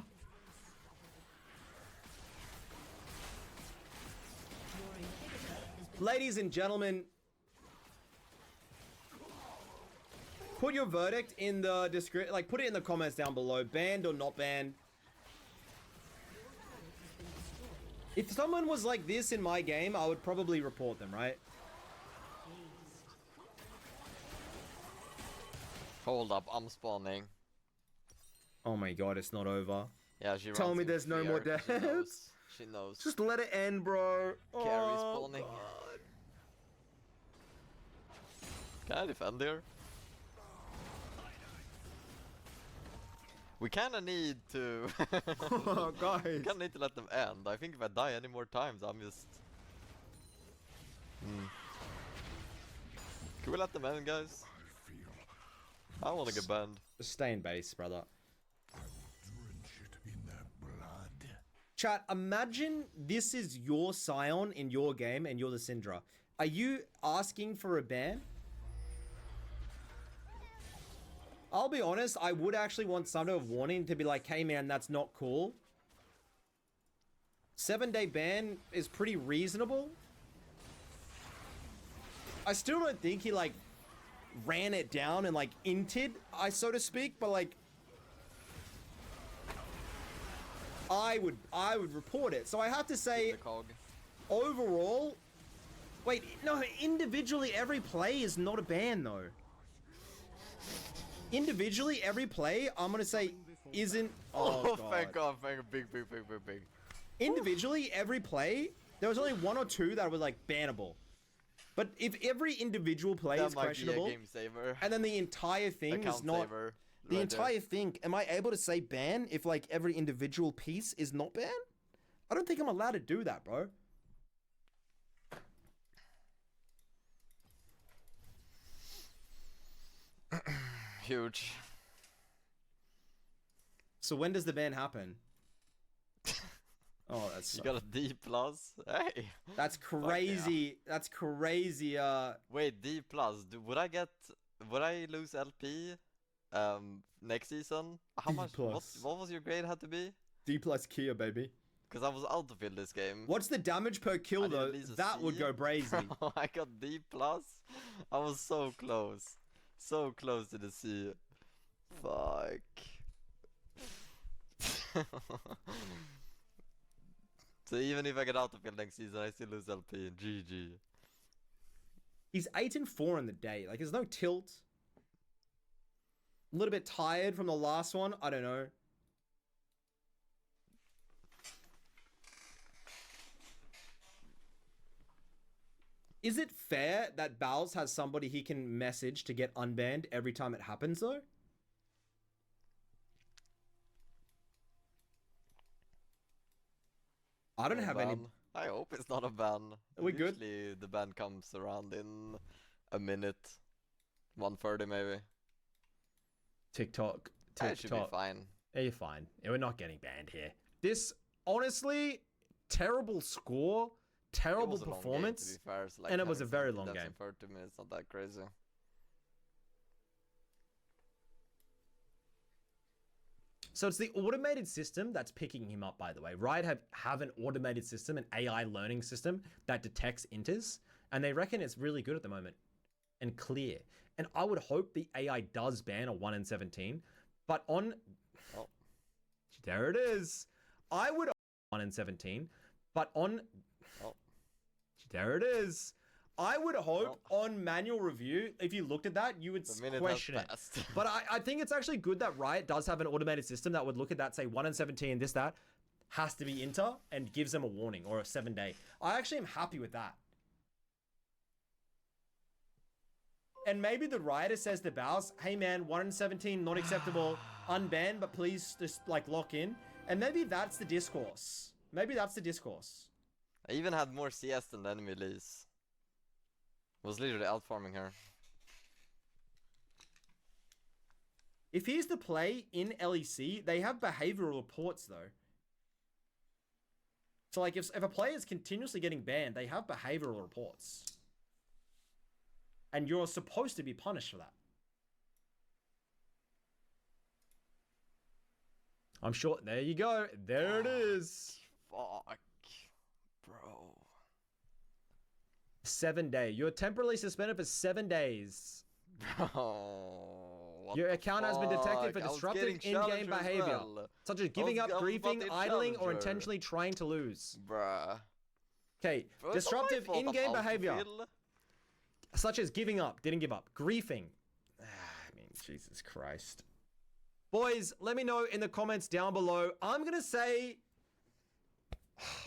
Ladies and gentlemen, put your verdict in the description, like put it in the comments down below, banned or not banned. If someone was like this in my game, I would probably report them, right? Hold up, I'm spawning. Oh my god, it's not over. Yeah, she Tell runs me in there's no fear. more She knows. deaths. She knows. Just let it end, bro. Carry Oh, spawning. God. Can I defend here? We kinda need to... Oh, guys. We kinda need to let them end. I think if I die any more times, I'm just... Can we let them end, guys? I wanna get banned. Just stay in base, brother. Drench it in their blood. Chat, imagine this is your Scion in your game and you're the Syndra. Are you asking for a ban? I'll be honest, I would actually want some sort of warning to be like, hey man, that's not cool. 7-day ban is pretty reasonable. I still don't think he like ran it down and like inted, so to speak, but like I would report it. So I have to say, The cog. overall, wait, no, individually every play is not a ban though. Individually every play, I'm gonna say isn't. Oh, God. Thank God, thank God. Big. Individually, every play, there was only 1 or 2 that were like bannable. But if every individual play That is might be a questionable, game saver. and then the entire thing Account is not. saver. The right entire there. thing, am I able to say ban if like every individual piece is not banned? I don't think I'm allowed to do that, bro. Huge. So when does the ban happen? Oh, that's You got a D plus. Hey. that's crazy. That's crazy. Wait, D plus. Would I lose LP next season? How D much? plus. What was your grade had to be? D plus Kia, baby. Because I was out of field this game. What's the damage per I kill need at though? least a That would C. go brazy. I got D plus. I was so close. So close to the C. Fuck. So even if I get out of field next season, I still lose LP. GG. He's 8-4 in the day. Like, there's no tilt. A little bit tired from the last one. I don't know. Is it fair that Bowles has somebody he can message to get unbanned every time it happens, though? I don't have any... I hope it's not a ban. Are we good? Usually the ban comes around in a minute. 1:30 maybe. TikTok. It should be fine. Yeah, you're fine. Yeah, we're not getting banned here. This, honestly, terrible score, terrible It was a long game, performance. to be fair, so, like, and it was a having very 70 long deaths game. in 30 minutes, not that crazy. So it's the automated system that's picking him up, by the way. Riot have an automated system, an AI learning system that detects inters, and they reckon it's really good at the moment and clear. And I would hope the AI does ban a 1 in 17, but on... Oh. There it is. I would 1 in 17, but on... Oh. There it is. I would hope on manual review, if you looked at that, you would The minute question has it. passed. But I think it's actually good that Riot does have an automated system that would look at that, say 1 in 17, this, that, has to be inter, and gives them a warning or a 7-day. I actually am happy with that. And maybe the Rioter says to Bows, hey man, 1 in 17, not acceptable, unbanned, but please just like lock in. And maybe that's the discourse. Maybe that's the discourse. I even had more CS than the enemy Lees. Was literally outfarming her. If he's to play in LEC, they have behavioral reports though. So like if a player is continuously getting banned, they have behavioral reports. And you're supposed to be punished for that. I'm sure, there you go. There it is. Fuck. Bro. 7 day. You're temporarily suspended for 7 days. Bro. Your account has been detected for disruptive in-game behavior, such as giving up, griefing, idling, or intentionally trying to lose. Bruh. Okay, Bro, it's not my disruptive fault I'm in-game out to behavior, fill. such as giving up, didn't give up, griefing. I mean, Jesus Christ. Boys, let me know in the comments down below. I'm going to say,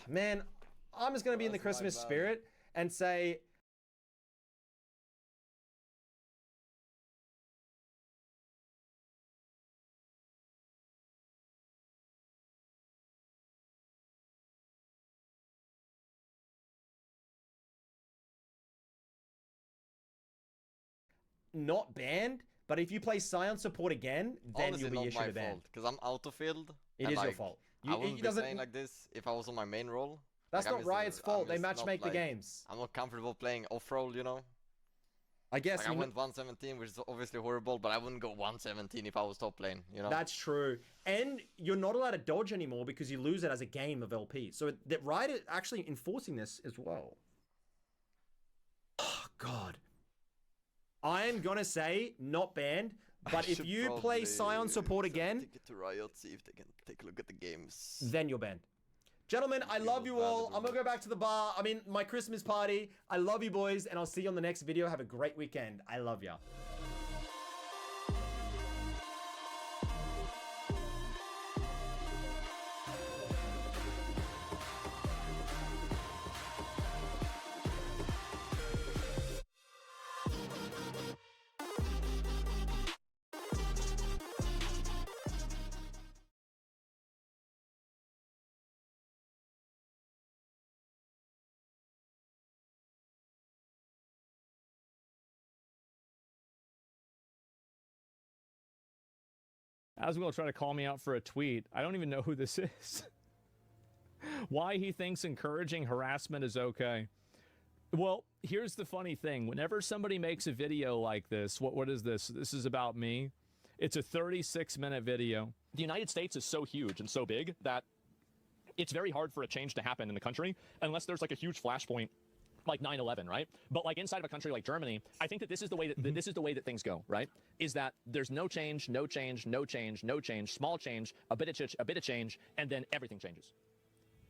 man, I'm just going to be in the Christmas spirit and say, not banned, but if you play Scion support again, then Honestly, you'll be not issued my a ban. fault, because I'm out of field. It is your fault. I wouldn't it be doesn't. playing like this if I was on my main role. That's Like, not Riot's fault. They I'm just match not, make the like, games. I'm not comfortable playing off role, you know? I guess Like, I went 117, which is obviously horrible, but I wouldn't go 117 if I was top lane, you know? that's true. And you're not allowed to dodge anymore because you lose it as a game of LP. So that Riot is actually enforcing this as well. Oh, God. I am going to say not banned, but if you play Scion support again, Take it to Riot, see if they can take a look at the games. then you're banned. Gentlemen, I love you all. I'm going to go back to the bar. I mean, my Christmas party. I love you boys, and I'll see you on the next video. Have a great weekend. I love ya. Aswell will try to call me out for a tweet. I don't even know who this is. Why he thinks encouraging harassment is okay. Well, here's the funny thing. Whenever somebody makes a video like this, what is this? This is about me. It's a 36-minute video. The United States is so huge and so big that it's very hard for a change to happen in the country unless there's like a huge flashpoint like 9/11, right? But like inside of a country like Germany, I think that this is the way that this is the way that things go, right? Is that there's no change, no change, no change, no change, small change, a bit of change, and then everything changes.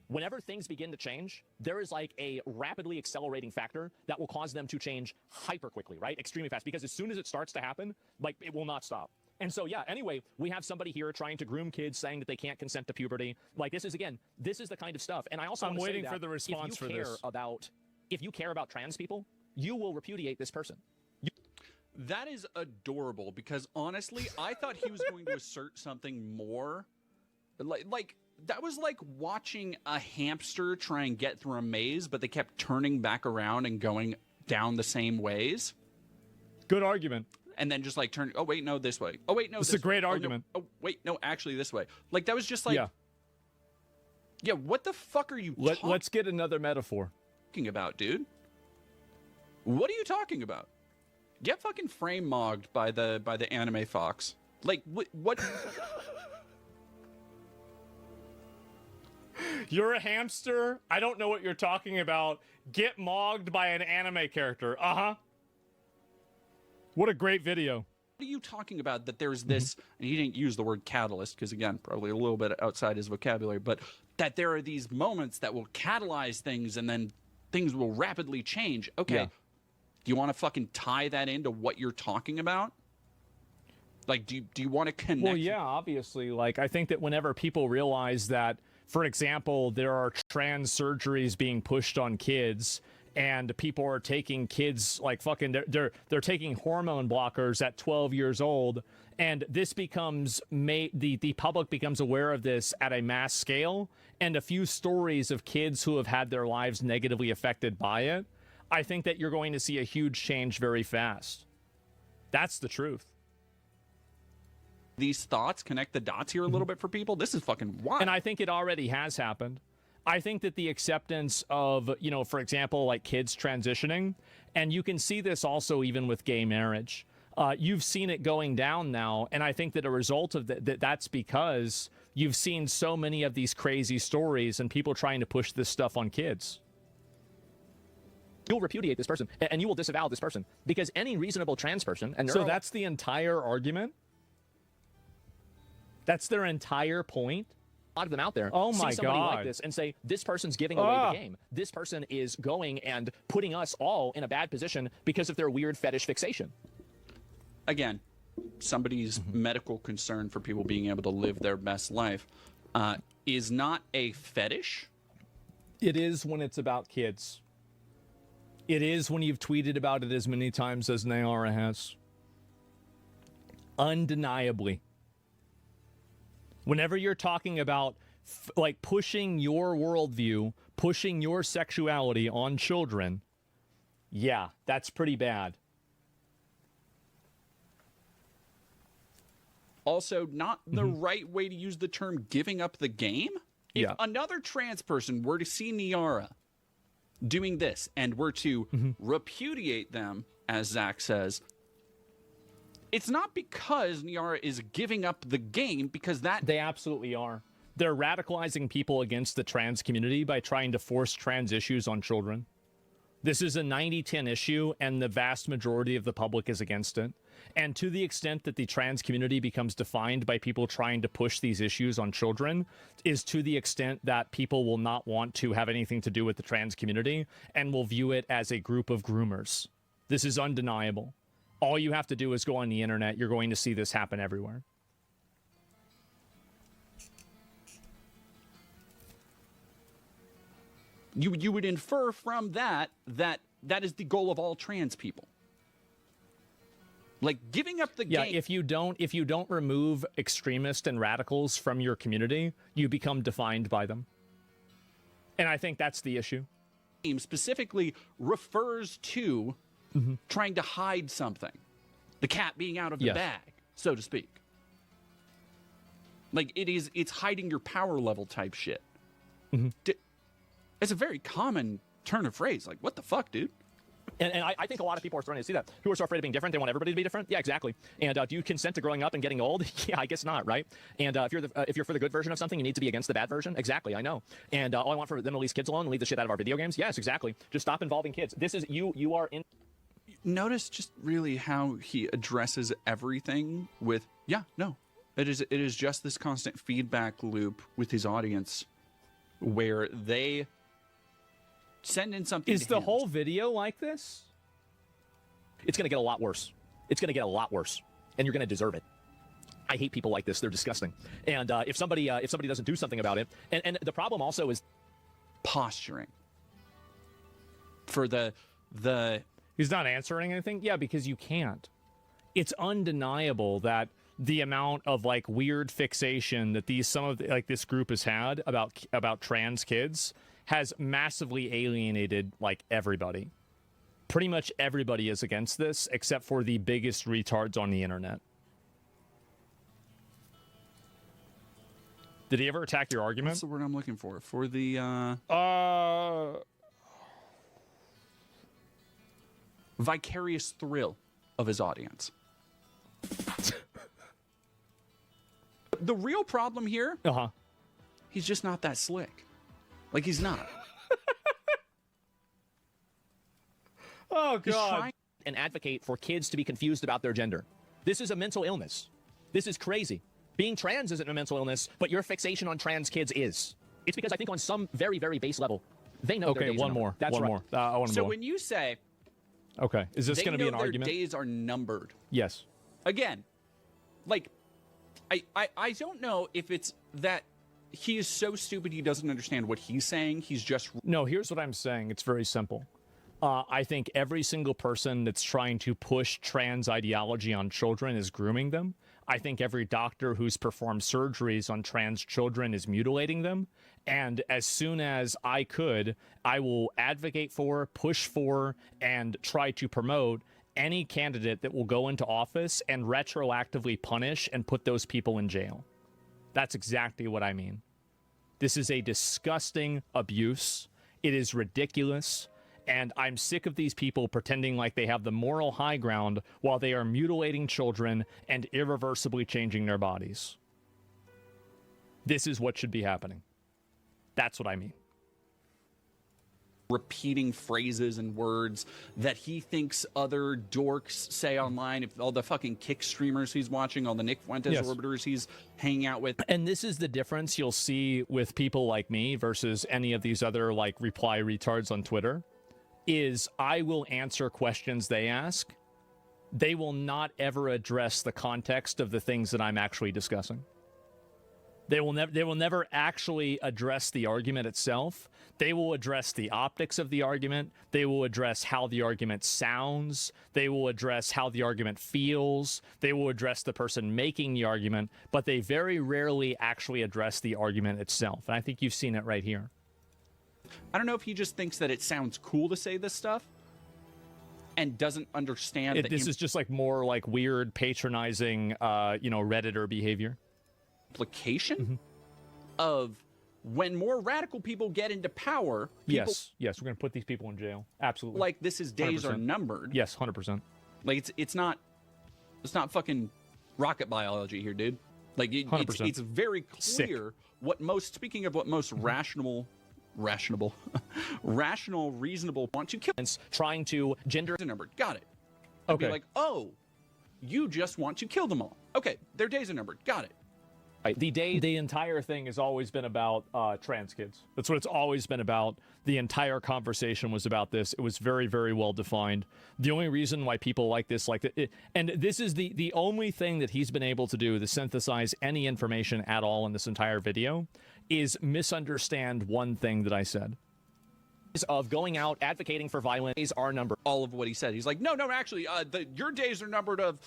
Whenever things begin to change, there is like a rapidly accelerating factor that will cause them to change hyper quickly, right? Extremely fast, because as soon as it starts to happen, like it will not stop. And so, yeah, anyway, we have somebody here trying to groom kids, saying that they can't consent to puberty. Like, this is, again, this is the kind of stuff. And I also I'm waiting for the response for this. If you care about trans people, you will repudiate this person. That is adorable, because honestly, I thought he was going to assert something more. Like that was like watching a hamster try and get through a maze, but they kept turning back around and going down the same ways. Good argument. And then just like turn. Oh wait, no, this way. Oh wait, no, this is a great argument. No, oh wait, no, actually this way. Like that was just like, yeah. What the fuck are you? Let's get another metaphor. Talking about, dude? What are you talking about? Get fucking frame mogged by the anime fox. Like what? You're a hamster? I don't know what you're talking about. Get mogged by an anime character. Uh-huh. What a great video. What are you talking about that there's this, and he didn't use the word catalyst, because again, probably a little bit outside his vocabulary, but that there are these moments that will catalyze things and then things will rapidly change. Okay. Yeah. Do you want to fucking tie that into what you're talking about? Like, do you want to connect? Well, yeah, obviously. Like, I think that whenever people realize that, for example, there are trans surgeries being pushed on kids, and people are taking kids like fucking they're taking hormone blockers at 12 years old, and this becomes the public becomes aware of this at a mass scale, and a few stories of kids who have had their lives negatively affected by it, I think that you're going to see a huge change very fast. That's the truth. These thoughts connect the dots here a little bit for people. This is fucking wild. And I think it already has happened. I think that the acceptance of, you know, for example, like kids transitioning, and you can see this also even with gay marriage. You've seen it going down now, and I think that a result of that's because you've seen so many of these crazy stories and people trying to push this stuff on kids. You'll repudiate this person, and you will disavow this person, because any reasonable trans person... And so that's the entire argument? That's their entire point? A lot of them out there see somebody like this and say, this person's giving away the game. This person is going and putting us all in a bad position because of their weird fetish fixation. Again, somebody's medical concern for people being able to live their best life is not a fetish. It is when it's about kids. It is when you've tweeted about it as many times as Nayara has. Undeniably. Whenever you're talking about like pushing your worldview, pushing your sexuality on children, yeah, that's pretty bad. Also, not the right way to use the term giving up the game. If another trans person were to see Niara doing this and were to repudiate them, as Zach says, it's not because Niara is giving up the game, because that... They absolutely are. They're radicalizing people against the trans community by trying to force trans issues on children. This is a 90-10 issue, and the vast majority of the public is against it. And to the extent that the trans community becomes defined by people trying to push these issues on children, is to the extent that people will not want to have anything to do with the trans community and will view it as a group of groomers. This is undeniable. All you have to do is go on the internet. You're going to see this happen everywhere. You would infer from that is the goal of all trans people. Like giving up the game. Yeah, if you don't remove extremists and radicals from your community, you become defined by them. And I think that's the issue. Specifically refers to trying to hide something. The cat being out of the bag, so to speak. Like it's hiding your power level type shit. It's a very common turn of phrase. Like, what the fuck, dude? And I think a lot of people are starting to see that. Who are so afraid of being different, they want everybody to be different. Yeah, exactly. And do you consent to growing up and getting old? Yeah, I guess not, right? And if you're for the good version of something, you need to be against the bad version. Exactly, I know. And all I want for them to leave kids alone and leave the shit out of our video games. Yes, exactly. Just stop involving kids. This is you are in. Notice just really how he addresses everything with, yeah, no. It is just this constant feedback loop with his audience where they send in something. Is the whole video like this? It's going to get a lot worse. It's going to get a lot worse, and you're going to deserve it. I hate people like this. They're disgusting. And if somebody doesn't do something about it, and the problem also is posturing. For the he's not answering anything. Yeah, because you can't. It's undeniable that the amount of like weird fixation that this group has had about trans kids has massively alienated like everybody. Pretty much everybody is against this except for the biggest retards on the internet. Did he ever attack your argument? That's the word I'm looking for. For the vicarious thrill of his audience. The real problem here, he's just not that slick. Like, he's not. Oh, God. And advocate for kids to be confused about their gender. This is a mental illness. This is crazy. Being trans isn't a mental illness, but your fixation on trans kids is. It's because I think on some very, very base level, they know their days are numbered. That's one right. more. I want to so when you say... Okay, is this going to be an argument? Their days are numbered. Yes. Again, like, I don't know if it's that he is so stupid he doesn't understand what he's saying. He's just... No, here's what I'm saying. It's very simple. I think every single person that's trying to push trans ideology on children is grooming them. I think every doctor who's performed surgeries on trans children is mutilating them. And as soon as I could, I will advocate for, push for, and try to promote any candidate that will go into office and retroactively punish and put those people in jail. That's exactly what I mean. This is a disgusting abuse. It is ridiculous. And I'm sick of these people pretending like they have the moral high ground while they are mutilating children and irreversibly changing their bodies. This is what should be happening. That's what I mean. Repeating phrases and words that he thinks other dorks say online. If all the fucking kick streamers he's watching, all the Nick Fuentes orbiters he's hanging out with. And this is the difference you'll see with people like me versus any of these other like reply retards on Twitter. Is I will answer questions they ask. They will not ever address the context of the things that I'm actually discussing. They will never actually address the argument itself. They will address the optics of the argument. They will address how the argument sounds. They will address how the argument feels. They will address the person making the argument, but they very rarely actually address the argument itself. And I think you've seen it right here. I don't know if he just thinks that it sounds cool to say this stuff and doesn't understand that this is just like more like weird patronizing Redditor behavior. Implication of when more radical people get into power. Yes, we're going to put these people in jail. Absolutely. Like this is days 100%. are numbered. Yes, 100%. Like it's not fucking rocket biology here, dude. Like it's very clear what most rational, reasonable want to kill. Trying to gender numbered. Got it. I'd be like, oh, you just want to kill them all. Okay, their days are numbered. Got it. Right. The entire thing has always been about trans kids. That's what it's always been about. The entire conversation was about this. It was very, very well defined. The only reason why people like this, and this is the only thing that he's been able to do to synthesize any information at all in this entire video, is misunderstand one thing that I said. Of going out advocating for violence days are numbered. All of what he said. He's like, no, actually, your days are numbered of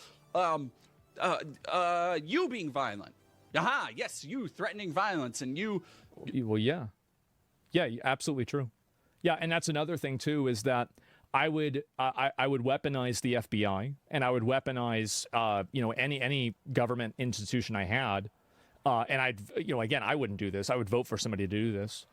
you being violent. Aha, yes, you threatening violence and you... Well, yeah. Yeah, absolutely true. Yeah, and that's another thing, too, is that I would weaponize the FBI, and I would weaponize, any government institution I had and again, I wouldn't do this. I would vote for somebody to do this.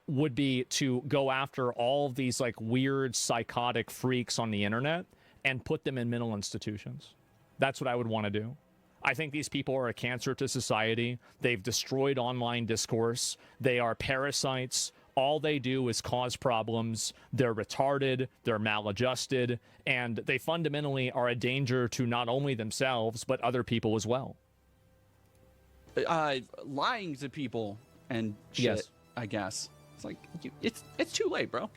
Would be to go after all of these like weird psychotic freaks on the internet and put them in mental institutions. That's what I would want to do. I think these people are a cancer to society. They've destroyed online discourse. They are parasites. All they do is cause problems. They're retarded. They're maladjusted. And they fundamentally are a danger to not only themselves, but other people as well. Lying to people and shit, Yes. I guess. It's like, it's too late, bro.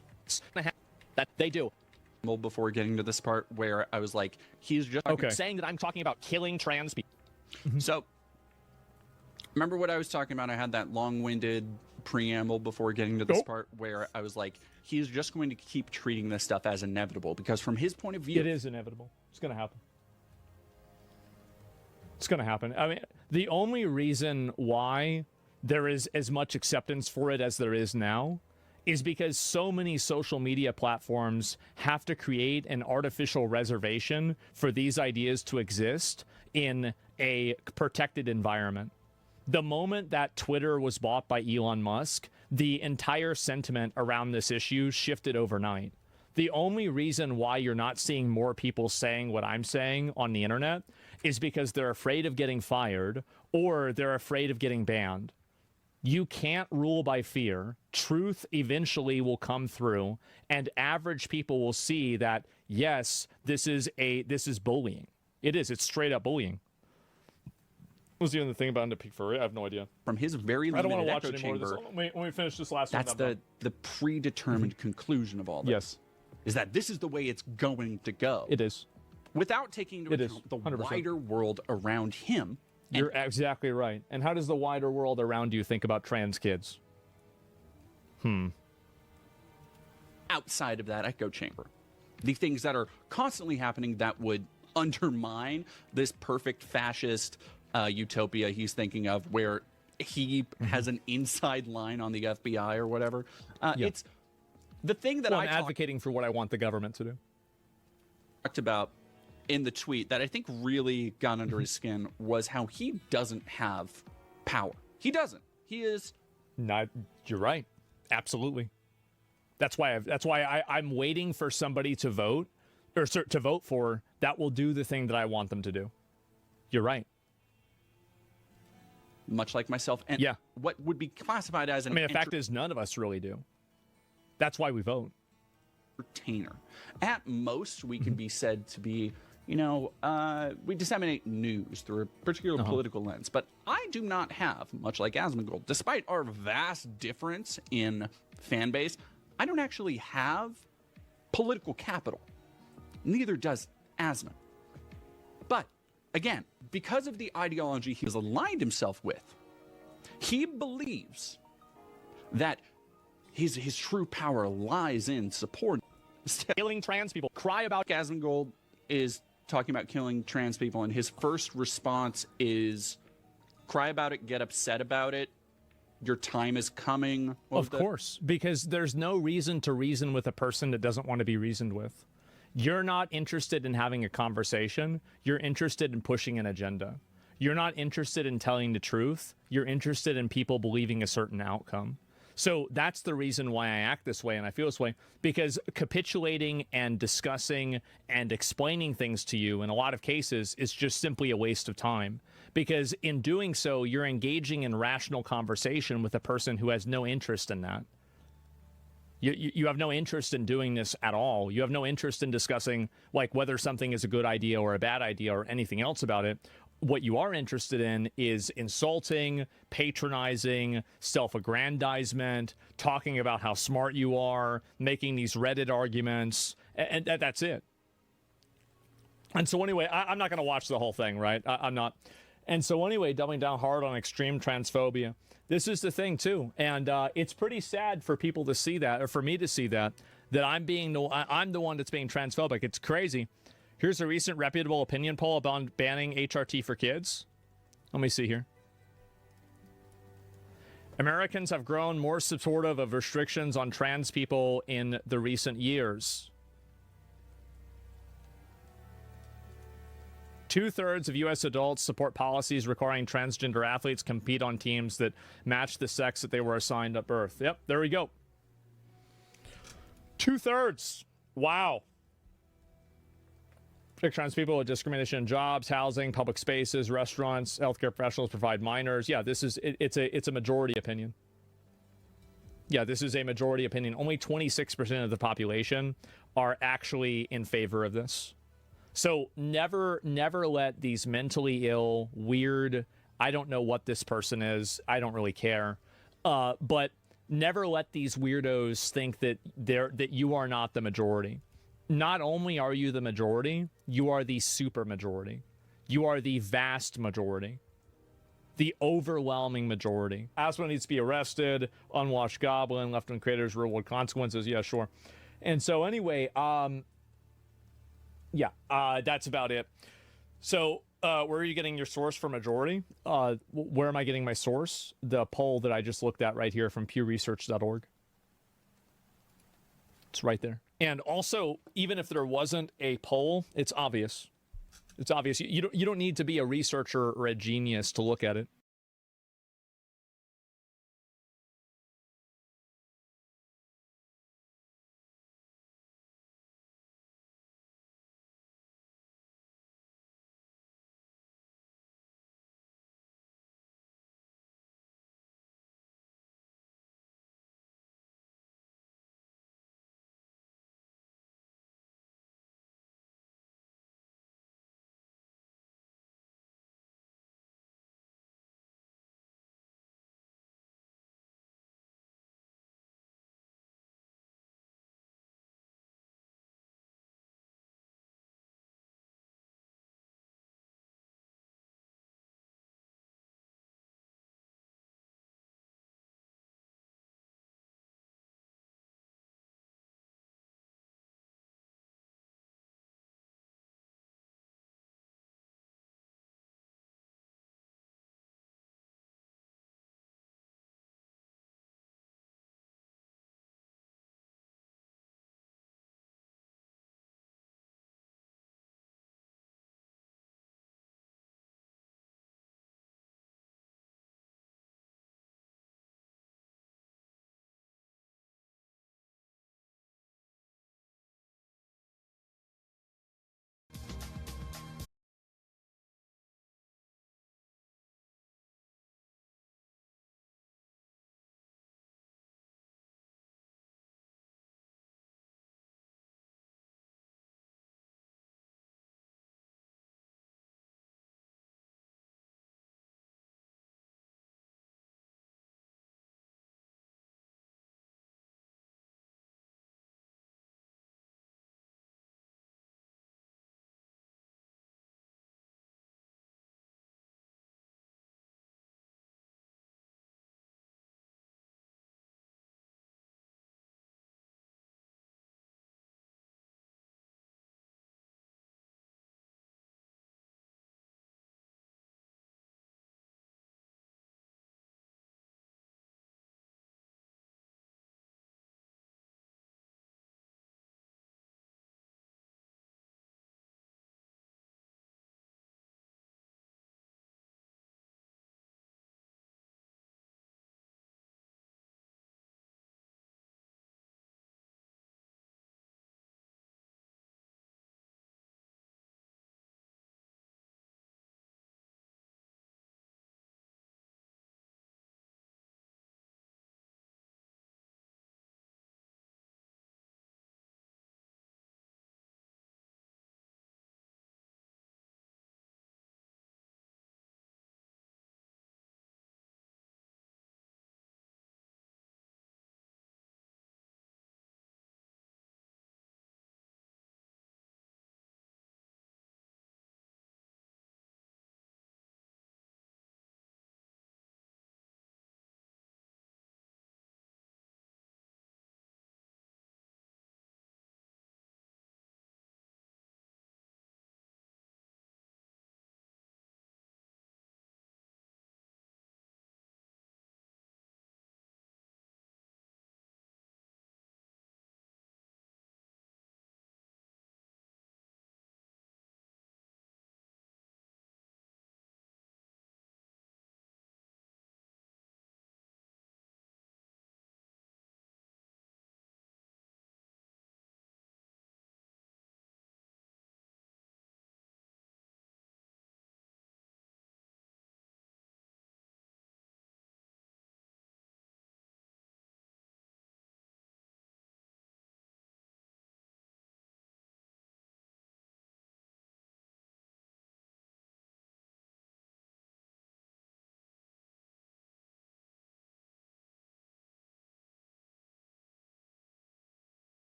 That they do. Before getting to this part where I was like, he's just saying that I'm talking about killing trans people. So, remember what I was talking about? I had that long-winded preamble before getting to this part where I was like, he's just going to keep treating this stuff as inevitable because from his point of view... It is inevitable. It's going to happen. It's going to happen. I mean, the only reason why there is as much acceptance for it as there is now is because so many social media platforms have to create an artificial reservation for these ideas to exist in a protected environment. The moment that Twitter was bought by Elon Musk, the entire sentiment around this issue shifted overnight. The only reason why you're not seeing more people saying what I'm saying on the internet is because they're afraid of getting fired or they're afraid of getting banned. You can't rule by fear. Truth eventually will come through, and average people will see that, yes, this is bullying. It is. It's straight up bullying. What was the other thing about him to peak for it? I have no idea. From his very I don't limited want to watch echo any more chamber, of this. When we finish this last that's one, the predetermined conclusion of all this. Yes. Is that this is the way it's going to go. It is. Without taking into account the 100%. wider world around him. You're exactly right. And how does the wider world around you think about trans kids? Outside of that echo chamber. The things that are constantly happening that would undermine this perfect fascist utopia he's thinking of where he has an inside line on the FBI or whatever. It's the thing that I'm advocating for what I want the government to do. Talked about in the tweet that I think really got under his skin was how he doesn't have power. He doesn't. He is not. You're right. Absolutely. That's why I'm waiting for somebody to vote or to vote for that will do the thing that I want them to do. You're right. Much like myself, and what would be classified as an. I mean, the fact is, none of us really do. That's why we vote. Entertainer. At most, we can be said to be, we disseminate news through a particular political lens. But I do not have, much like Asmongold, despite our vast difference in fan base, I don't actually have political capital. Neither does Asmon. But, again, because of the ideology he has aligned himself with, he believes that his true power lies in support killing trans people. Cry about Asmongold is talking about killing trans people, and his first response is cry about it, get upset about it. Your time is coming. Of course, because there's no reason to reason with a person that doesn't want to be reasoned with. You're not interested in having a conversation. You're interested in pushing an agenda. You're not interested in telling the truth. You're interested in people believing a certain outcome. So that's the reason why I act this way and I feel this way, because capitulating and discussing and explaining things to you in a lot of cases is just simply a waste of time. Because in doing so, you're engaging in rational conversation with a person who has no interest in that. You have no interest in doing this at all. You have no interest in discussing like whether something is a good idea or a bad idea or anything else about it. What you are interested in is insulting, patronizing, self-aggrandizement, talking about how smart you are, making these Reddit arguments, and that's it. And so anyway, I'm not going to watch the whole thing, right? I'm not. And so anyway, doubling down hard on extreme transphobia. This is the thing, too. And it's pretty sad for people to see that, or for me to see that I'm the one that's being transphobic. It's crazy. Here's a recent reputable opinion poll about banning HRT for kids. Let me see here. Americans have grown more supportive of restrictions on trans people in the recent years. 2/3 of U.S. adults support policies requiring transgender athletes compete on teams that match the sex that they were assigned at birth. Yep, there we go. 2/3. Wow. Protect trans people with discrimination in jobs, housing, public spaces, restaurants, healthcare professionals, provide minors. Yeah, this is it's a majority opinion. Yeah, this is a majority opinion. Only 26% of the population are actually in favor of this. So never let these mentally ill, weird, I don't know what this person is, I don't really care, but never let these weirdos think that you are not the majority. Not only are you the majority, you are the super majority. You are the vast majority. The overwhelming majority. Aspen needs to be arrested. Unwashed Goblin. Left-wing creators. Real-world consequences. Yeah, sure. And so anyway, that's about it. So where are you getting your source for majority? Where am I getting my source? The poll that I just looked at right here from pewresearch.org. It's right there. And also, even if there wasn't a poll, it's obvious. It's obvious. You don't need to be a researcher or a genius to look at it.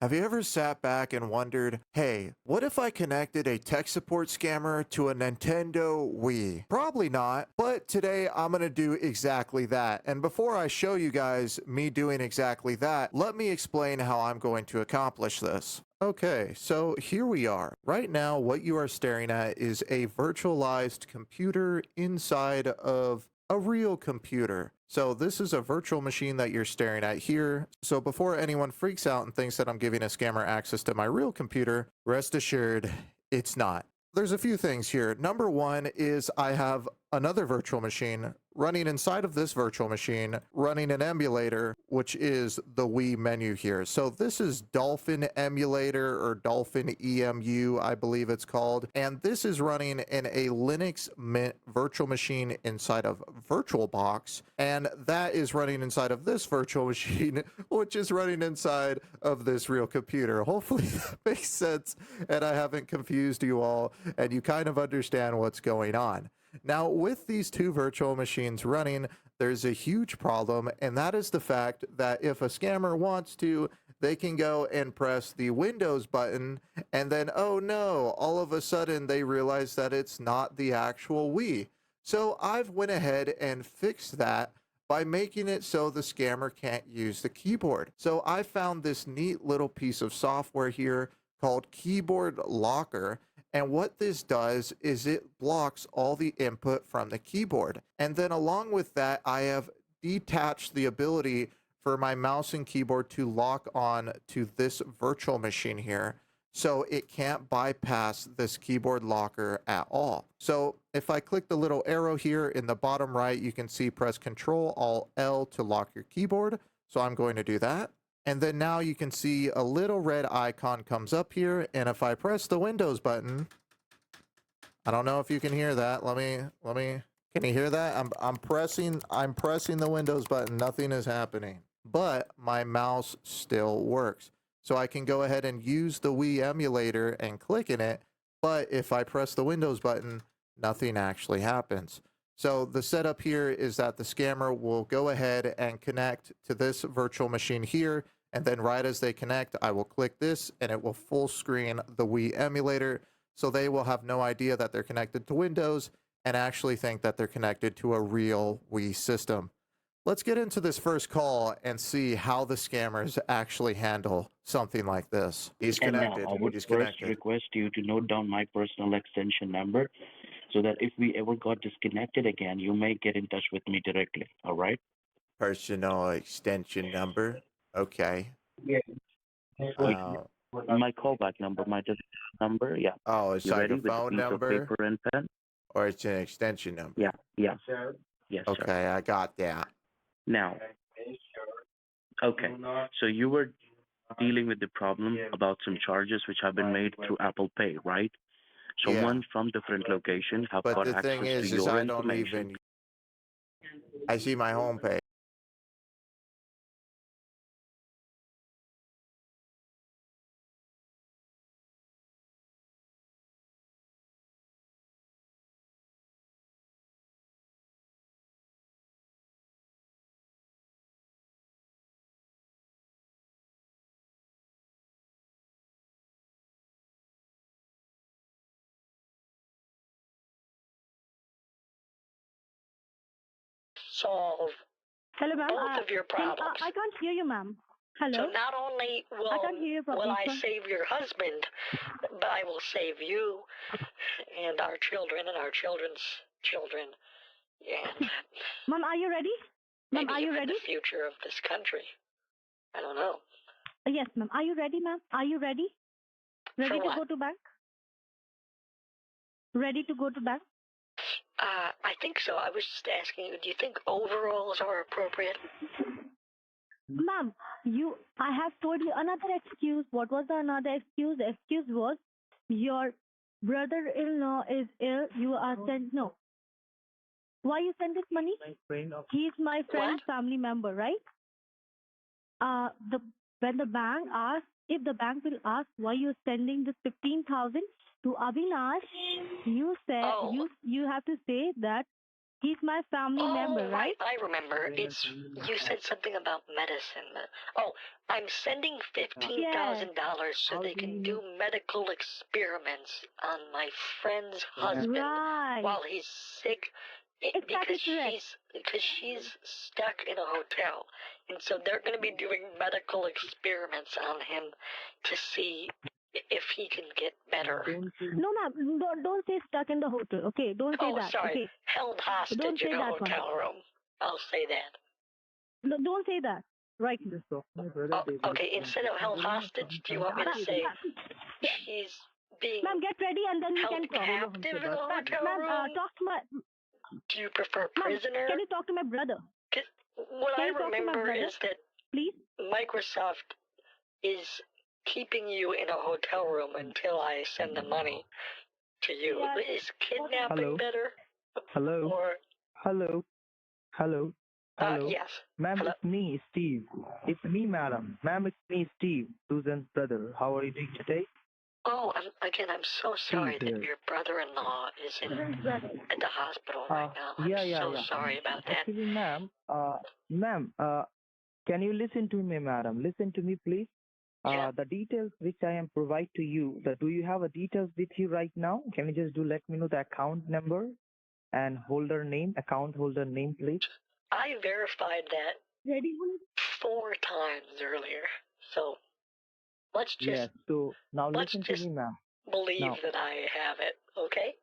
Have you ever sat back and wondered, hey, what if I connected a tech support scammer to a Nintendo Wii? Probably not, but today I'm going to do exactly that. And before I show you guys me doing exactly that, let me explain how I'm going to accomplish this. Okay, so here we are. Right now, what you are staring at is a virtualized computer inside of a real computer. So this is a virtual machine that you're staring at here. So before anyone freaks out and thinks that I'm giving a scammer access to my real computer, rest assured, it's not. There's a few things here. Number one is I have another virtual machine running inside of this virtual machine, running an emulator, which is the Wii menu here. So this is Dolphin Emulator or Dolphin EMU, I believe it's called. And this is running in a Linux Mint virtual machine inside of VirtualBox. And that is running inside of this virtual machine, which is running inside of this real computer. Hopefully that makes sense and I haven't confused you all and you kind of understand what's going on. Now, with these two virtual machines running, there's a huge problem, and that is the fact that if a scammer wants to, they can go and press the Windows button, and then, oh no, all of a sudden they realize that it's not the actual Wii. So I've went ahead and fixed that by making it so the scammer can't use the keyboard. So I found this neat little piece of software here called Keyboard Locker. And what this does is it blocks all the input from the keyboard. And then along with that, I have detached the ability for my mouse and keyboard to lock on to this virtual machine here. So it can't bypass this keyboard locker at all. So if I click the little arrow here in the bottom right, you can see press Control Alt L to lock your keyboard. So I'm going to do that. And then now you can see a little red icon comes up here. And if I press the Windows button, I don't know if you can hear that. Let me, can you hear that? I'm pressing the Windows button. Nothing is happening, but my mouse still works. So I can go ahead and use the Wii emulator and click in it. But if I press the Windows button, nothing actually happens. So the setup here is that the scammer will go ahead and connect to this virtual machine here. And then right as they connect, I will click this and it will full screen the Wii emulator. So they will have no idea that they're connected to Windows and actually think that they're connected to a real Wii system. Let's get into this first call and see how the scammers actually handle something like this. He's connected. I would first request you to note down my personal extension number so that if we ever got disconnected again, you may get in touch with me directly. All right? Personal extension number. Okay. Yeah. My callback number, my number, yeah. Oh, it's like a phone number? Paper and pen? Or it's an extension number? Yeah, yeah. Yes, okay, sir. I got that. Now, okay, so you were dealing with the problem about some charges which have been made through Apple Pay, right? Someone from different locations have got access to your information. But the thing is I don't even... I see my homepage. Solve both of your problems. I can't hear you, ma'am. Hello? So not only will I save your husband, but I will save you and our children and our children's children. And Ma'am, are you ready? Ma'am, are you ready? The future of this country. I don't know. Yes, ma'am. Are you ready, ma'am? Are you ready? Ready to go to bank? Ready to go to bank? I think so. I was just asking you, do you think overalls are appropriate? Ma'am, I have told you another excuse. What was the another excuse? The excuse was your brother-in-law is ill. You are sent. No. Why you send this money? He's my friend's family member, right? When the bank asks, if the bank will ask why you're sending this 15,000 to Avinash, you said you have to say that He's my family member, right? I remember. It's you said something about medicine. I'm sending $15,000 so they can do medical experiments on my friend's husband while he's sick. Because she's stuck in a hotel, and so they're going to be doing medical experiments on him to see if he can get better. No, ma'am, don't say stuck in the hotel. Okay, don't say that. Sorry, Okay. held hostage Don't say in a that hotel room. I'll say that. No, don't say that. Right. Okay, instead of held hostage, do you want me to say she's being Ma'am, get ready and then we can talk. captive in a hotel room? Ma'am, talk to my... Do you prefer prisoner? Ma'am, can you talk to my brother? What I remember is that please? Microsoft is keeping you in a hotel room until I send the money to you. Yeah. Is kidnapping better? Hello? Or Hello? Hello? Hello? yes. Ma'am, it's me, Steve. It's me, madam. Ma'am, it's me, Steve, Susan's brother. How are you doing today? I'm so sorry that your brother-in-law is at the hospital right now. I'm so sorry about that. Actually, ma'am, can you listen to me, madam? Listen to me, please. The details which I am provide to you, do you have the details with you right now? Can you just let me know the account number and account holder name, please? I verified that 4 times earlier. So let's just Yes, so now listen to me, ma'am. believe that I have it, okay?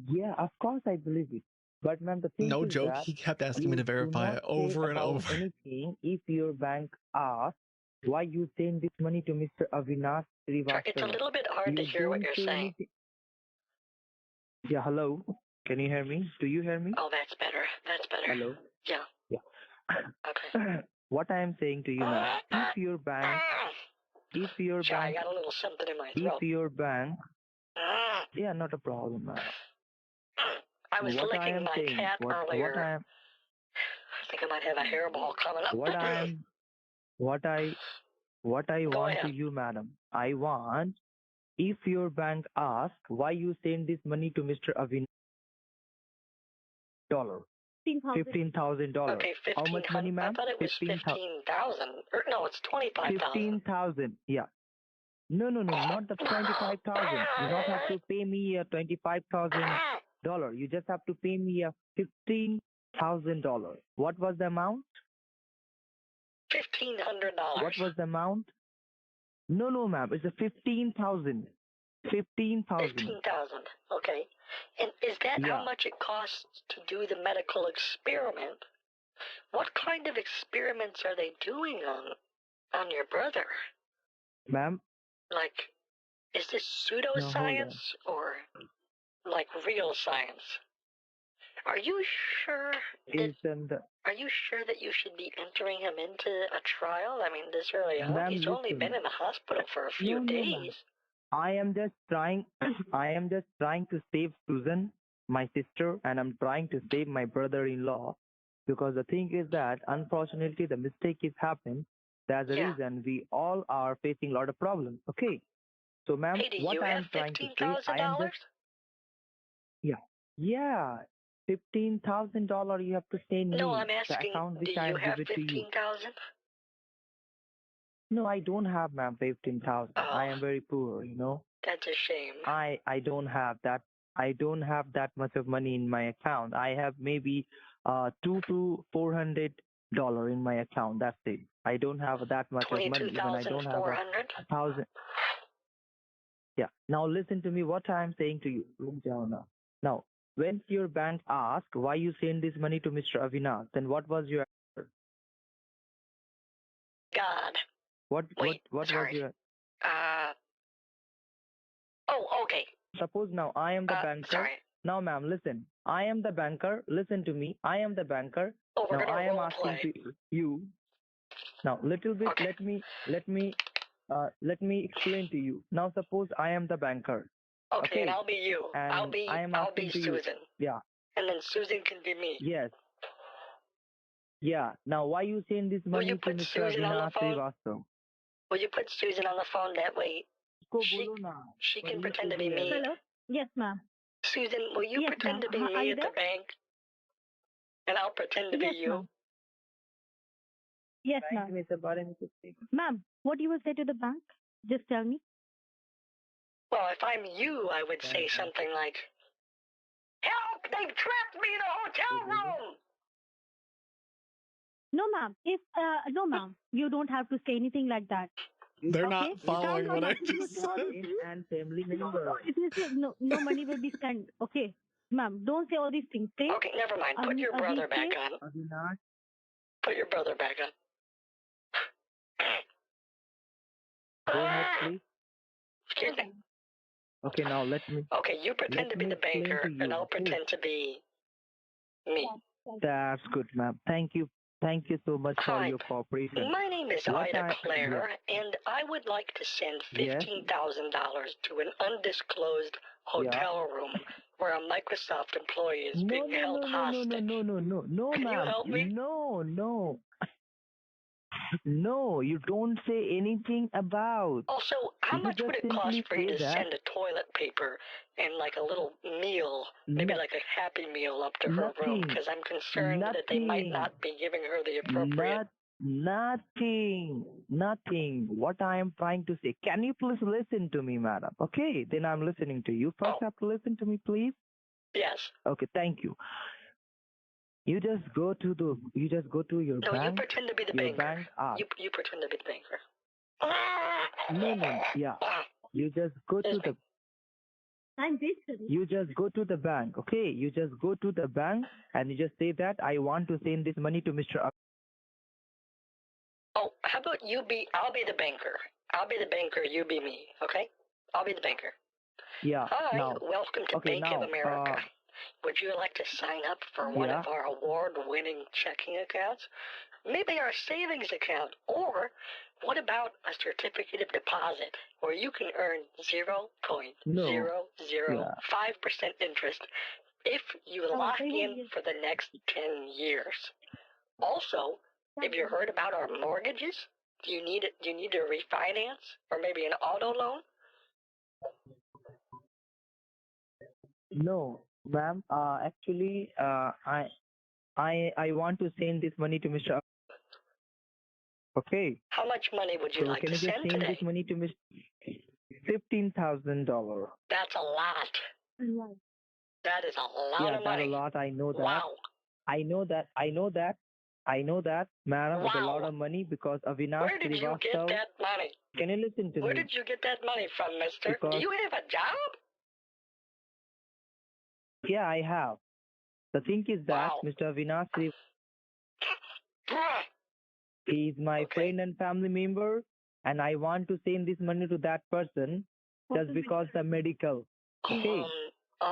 Yeah, of course I believe it. But ma'am, the thing No is joke, that he kept asking me you to do verify not it over say and about over. anything if your bank asks why you send this money to Mr. Avinash Srivastava. It's a little bit hard to hear what don't you're say saying. anything. Yeah, hello. Can you hear me? Do you hear me? Oh, that's better. That's better. Hello. Yeah. Okay. What I am saying to you now, if your bank, I got a little something in my throat. if your bank, yeah, not a problem, ma'am. I was What I licking am my saying, cat earlier. I think I might have a hairball coming up. What I want to you, madam, I want, if your bank asks why you send this money to Mr. Avinash, $15,000. Okay, How much money, ma'am? I thought it was 15,000. No, it's 25,000. 15,000. Yeah. No, not the 25,000. You don't have to pay me a $25,000. You just have to pay me a $15,000. What was the amount? $1,500. What was the amount? No, ma'am. It's a 15,000. 15,000. 15,000. Okay. And is that how much it costs to do the medical experiment? What kind of experiments are they doing on your brother? Ma'am? Like, is this pseudoscience or like real science? Are you sure that you should be entering him into a trial? I mean, this early on, he's only been in the hospital for a few days. I am just trying to save Susan, my sister, and I'm trying to save my brother-in-law, because the thing is that unfortunately the mistake is happened. That's the reason we all are facing a lot of problems. Okay, so ma'am, Hey, do what you I have am trying to say, I am $15,000? just $15,000 you have to send me. No, I'm the asking, account do which I you have have give it to you. 15,000? No, I don't have, ma'am, 15,000. I am very poor, you know. That's a shame. I don't have that. I don't have that much of money in my account. I have maybe $200 to $400 in my account. That's it. I don't have that much of money. Even I don't have 1,000. Yeah. Now listen to me. What I am saying to you. Look down now. Now, when your bank asked why you send this money to Mr. Avinash, then what was your answer? God. What was your? Okay. Suppose now I am the banker. Sorry. Now, ma'am, listen. I am the banker. Listen to me. I am the banker. We're now gonna I am role asking play. to you. Now, little bit. Okay. Let me explain to you. Now, suppose I am the banker. Okay, and I'll be you. And I'll be Susan. Yeah. And then Susan can be me. Yes. Yeah. Now, why you send this money to Mr. Susan on the Avinash phone? Srivastava? Will you put Susan on the phone that way? She can pretend to be me. Hello? Yes, ma'am. Susan, will you Yes, pretend to be ma'am. Are me you at the there? bank? And I'll pretend to Yes, be you? ma'am. Yes, ma'am. Ma'am, what you will say to the bank? Just tell me. Well, if I'm you, I would say something like, "Help! They've trapped me in a hotel room!" No, ma'am. If no, ma'am, you don't have to say anything like that. They're Okay? not following No, what I ma'am. If you just say all said. these things, And family member. if you say no money will be sent. Okay, ma'am, don't say all these things. Okay? Okay, never mind. Put your brother back on. Avinash. Put your brother back on. Go ahead, please. Excuse me. Okay, now let me. Okay, you pretend Let to be me the explain banker, to you, and I'll okay? pretend to be me. That's good, ma'am. Thank you. Thank you so much for Hi. your cooperation. My name is What Ida I- Claire, and I would like to send Yes. $15,000 to an undisclosed hotel room where a Microsoft employee is No, being no, held no, no, hostage. no, Can you ma'am. help me? No. No, you don't say anything about. Also, how You much just would it cost simply for you say to that. send a toilet paper and like a little meal, maybe No- like a Happy Meal up to her room? Nothing. Because I'm concerned that they might Nothing. not be giving her the appropriate. Nothing. What I am trying to say. Can you please listen to me, madam? Okay, then I'm listening to you. First, have to listen to me, please. Yes. Okay, thank you. You just go to your No, bank. you pretend to be the your banker. bank asks. You pretend to be the banker. No, yeah. You just go to the. I'm basically. You just go to the bank, okay? You just go to the bank and you just say that I want to send this money to Mr. Oh, how about I'll be the banker. I'll be the banker, you be me, okay? I'll be the banker. Yeah. Hi, Now, welcome to okay, Bank of now, America. Would you like to sign up for one Yeah. of our award-winning checking accounts? Maybe our savings account, or what about a certificate of deposit where you can earn 0.005% interest if you lock in for the next 10 years? Also, have you heard about our mortgages? Do you need to refinance or maybe an auto loan? No, ma'am. Actually, I want to send this money to Mr. Okay. How much money would you So like can to you just send send today? this money to Mr. $15,000? That's a lot. That is a lot Yeah, of that's money. a lot. I know that. Wow. I know that, madam. It's a lot Wow. of money because Avinash Where did you get Srivastav. that money? Can you listen to Where me? did you get that money from, mister? Do Because- you have a job? Yeah, I have. The thing is that Mr. Avinash Srivastav, he is my friend and family member, and I want to send this money to that person just because the medical. Okay.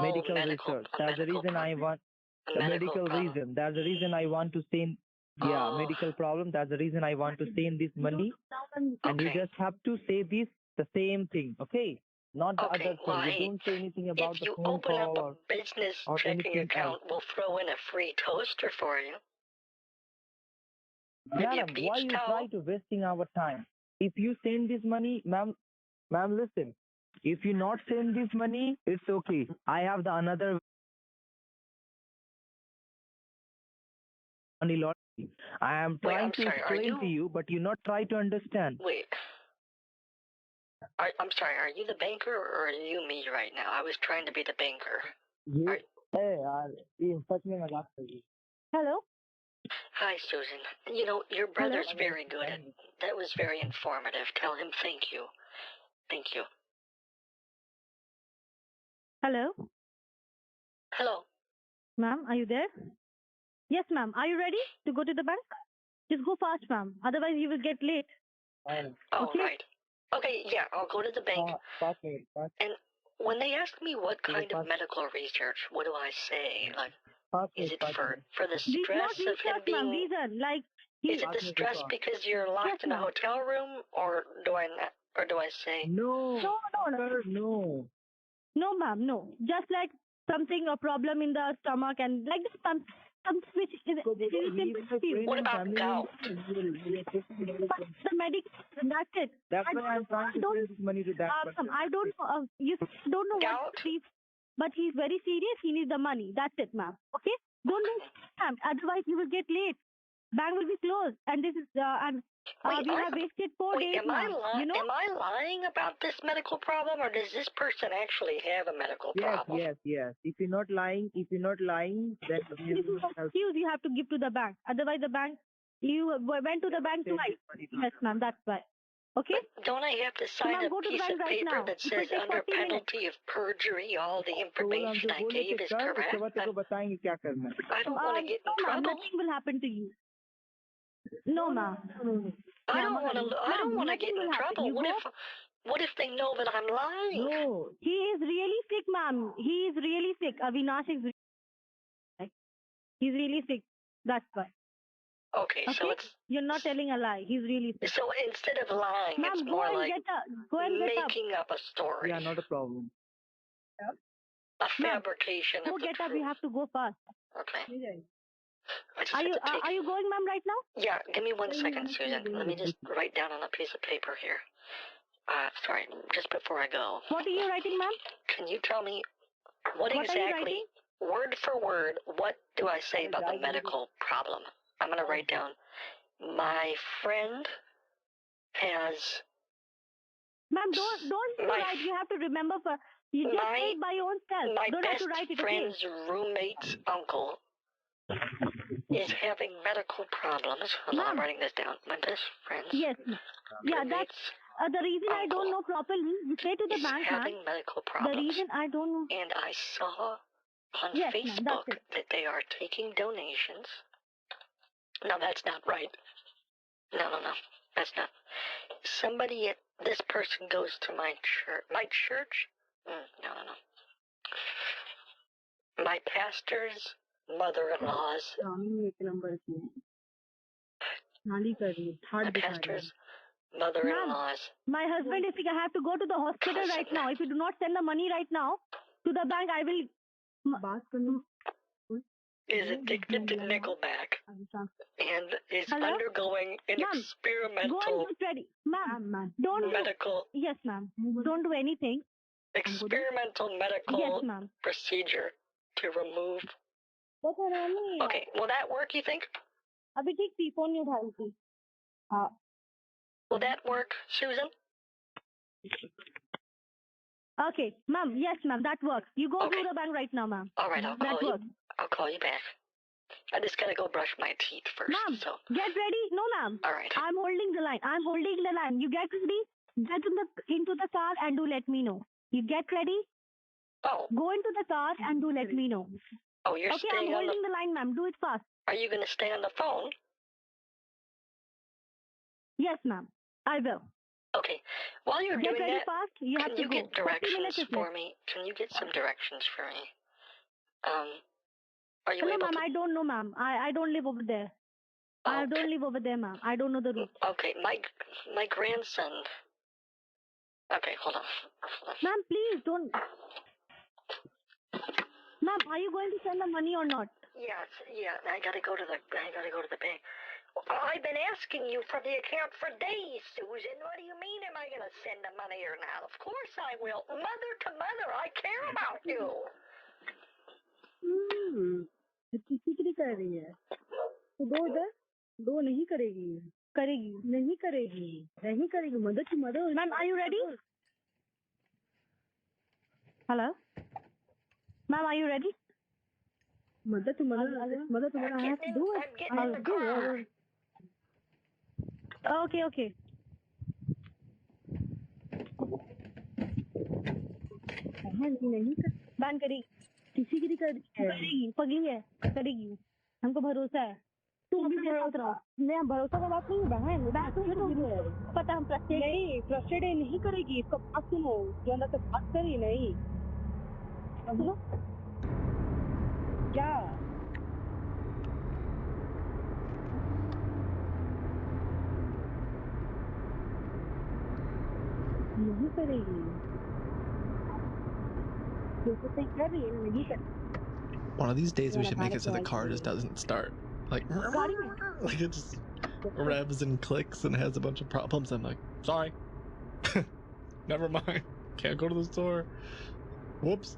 Medical research. That's the reason I want the medical reason. That's the reason I want to send. Yeah, medical problem. That's the reason I want to send this money, and you just have to say the same thing. Okay. Not the other thing. Well, You hey, don't say anything about if the you phone open call up a business or checking anything account, else. we'll throw in a free toaster for you. Maybe a Madam, why beach you towel? try to wasting our time? If you send this money, ma'am, listen. If you not send this money, it's okay. I have the another money lot. I am Wait, trying I'm to sorry, are explain to you, but you not try to understand. Wait. I'm sorry, are you the banker or are you me right now? I was trying to be the banker. Hey, in सच में मजाक कर रही हूँ. Hello. Hi, Susan. You know, your brother's very good at that. Was very informative. Tell him thank you. Thank you. Hello. Hello. Ma'am, are you there? Yes, ma'am. Are you ready to go to the bank? Just go fast, ma'am. Otherwise, you will get late. Oh, right. Okay, yeah, I'll go to the bank. And when they ask me what kind of medical research, what do I say? Like, is it for the stress of him being? Reason, like Is it the stress because you're locked in a hotel room, or do I not? Or do I say? No. No. No, ma'am. No. Just like something, a problem in the stomach, and like this, something which is simple. What about gout? The medic. That's it. That's why I'm trying to send this money to that person. I don't know. You don't know Gout? what. but he's very serious. He needs the money. That's it, ma'am. Okay? Don't do it, ma'am. Otherwise, you will get late. Bank will be closed, and this is we have wasted 4 days am I now. You know? Am I lying about this medical problem, or does this person actually have a medical problem? Yes. If you're not lying, then This is an excuse you have to give to the bank. Otherwise, the bank, you went to the bank twice. Yes, ma'am. That's why. Okay? But don't I have to sign a piece of paper that says under penalty of perjury all the information I gave is correct? I don't want to get in trouble. Nothing will happen to you. No, ma'am. I don't want to get in trouble. What if they know that I'm lying? No. He is really sick, ma'am. He is really sick. Avinash is really sick. He's really sick. That's why. Okay, so it's... You're not telling a lie. He's really sick. So instead of lying, it's more like making up a story. Yeah, not a problem. A fabrication of Go get up. You have to go fast. Okay. Are you going, ma'am, right now? Yeah, give me 1 second, Susan. Let me just write down on a piece of paper here. Sorry, just before I go. What are you writing, ma'am? Can you tell me what exactly, word for word, what do I say about the medical problem? I'm going to write down, my friend has... Ma'am, don't write. You have to remember you just say it by your own self. Don't have to write it. My best friend's roommate's uncle is having medical problems. Hold on, I'm writing this down. My best friend's that's the reason I don't know properly. You say to the bank, having medical problems. The reason I don't know. And I saw on Facebook that they are taking donations. No, that's not right. No. That's not. This person goes to my church. My church? No. My pastor's mother-in-law's. My pastor's mother-in-law's. My husband is sick. I have to go to the hospital right now. If you do not send the money right now to the bank, I will... Is addicted to Nickelback and is undergoing an experimental go and get ready. Ma'am, don't medical. Yes, ma'am. Don't do anything. Experimental medical procedure to remove. Okay, will that work, you think? Will that work, Susan? Okay, ma'am. Yes, ma'am. That works. You go to the bank right now, ma'am. All right, I'll call you back. I just gotta go brush my teeth first. Ma'am, get ready. No, ma'am. All right. I'm holding the line. You get ready. Get into the car and do let me know. You get ready. Oh. Go into the car and do let me know. Oh, you're staying I'm holding the line, ma'am. Do it fast. Are you gonna stay on the phone? Yes, ma'am. I will. Okay. While you're doing that, fast, can you get directions for me? Can you get some directions for me? Are you able ma'am, I don't know, ma'am. I don't live over there. I don't live over there, ma'am. I don't know the route. Okay, my grandson. Okay, hold on. Ma'am, please don't. Ma'am, are you going to send the money or not? Yeah. I gotta go to the bank. I've been asking you for the account for days, Susan. What do you mean? Am I gonna send the money or not? Of course I will. Mother to mother, I care about you. किसी कर रही है तो दो नहीं करेगी मदद ma'am are you ready hello ma'am are you ready mother I have to do it I'll do it okay नहीं ban करी किसी की करेगी पगली है करेगी हमको भरोसा है तुम भी मैं भरोसा का बात नहीं बहन पता हम फ्रस्ट्रेटेड नहीं करेगी इसको बात सुनो जो अंदर से बात करी नहीं सुनो क्या नहीं करेगी One of these days we should make it so the car just doesn't start. Like it just revs and clicks and has a bunch of problems. I'm like, sorry. Never mind. Can't go to the store. Whoops.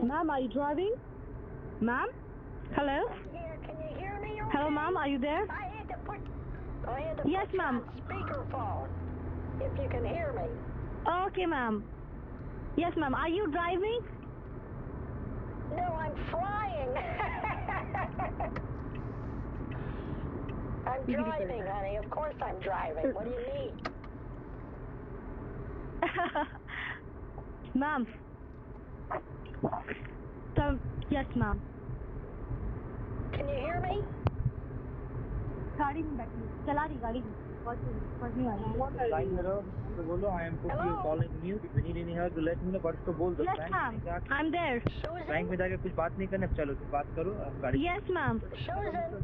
Ma'am, are you driving? Ma'am? Hello? Yeah, can you hear me? Okay? Hello, ma'am, are you there? I had to put Yes, you ma'am. on speakerphone. If you can hear me. Okay, ma'am. Yes, ma'am. Are you driving? No, I'm flying. I'm driving, honey. Of course I'm driving. What do you need? Ma'am. Yes, ma'am. Can you hear me? गाड़ी में बैठी चला रही गाड़ी पढ़ने वाली Line करो तो बोलो I am putting your call in mute. If you need any help, let me know. बस तो बोल दो. Yes, ma'am. I'm there. Bank में जाके कुछ बात नहीं करना. चलो तुम बात करो. गाड़ी. Yes, ma'am. Susan.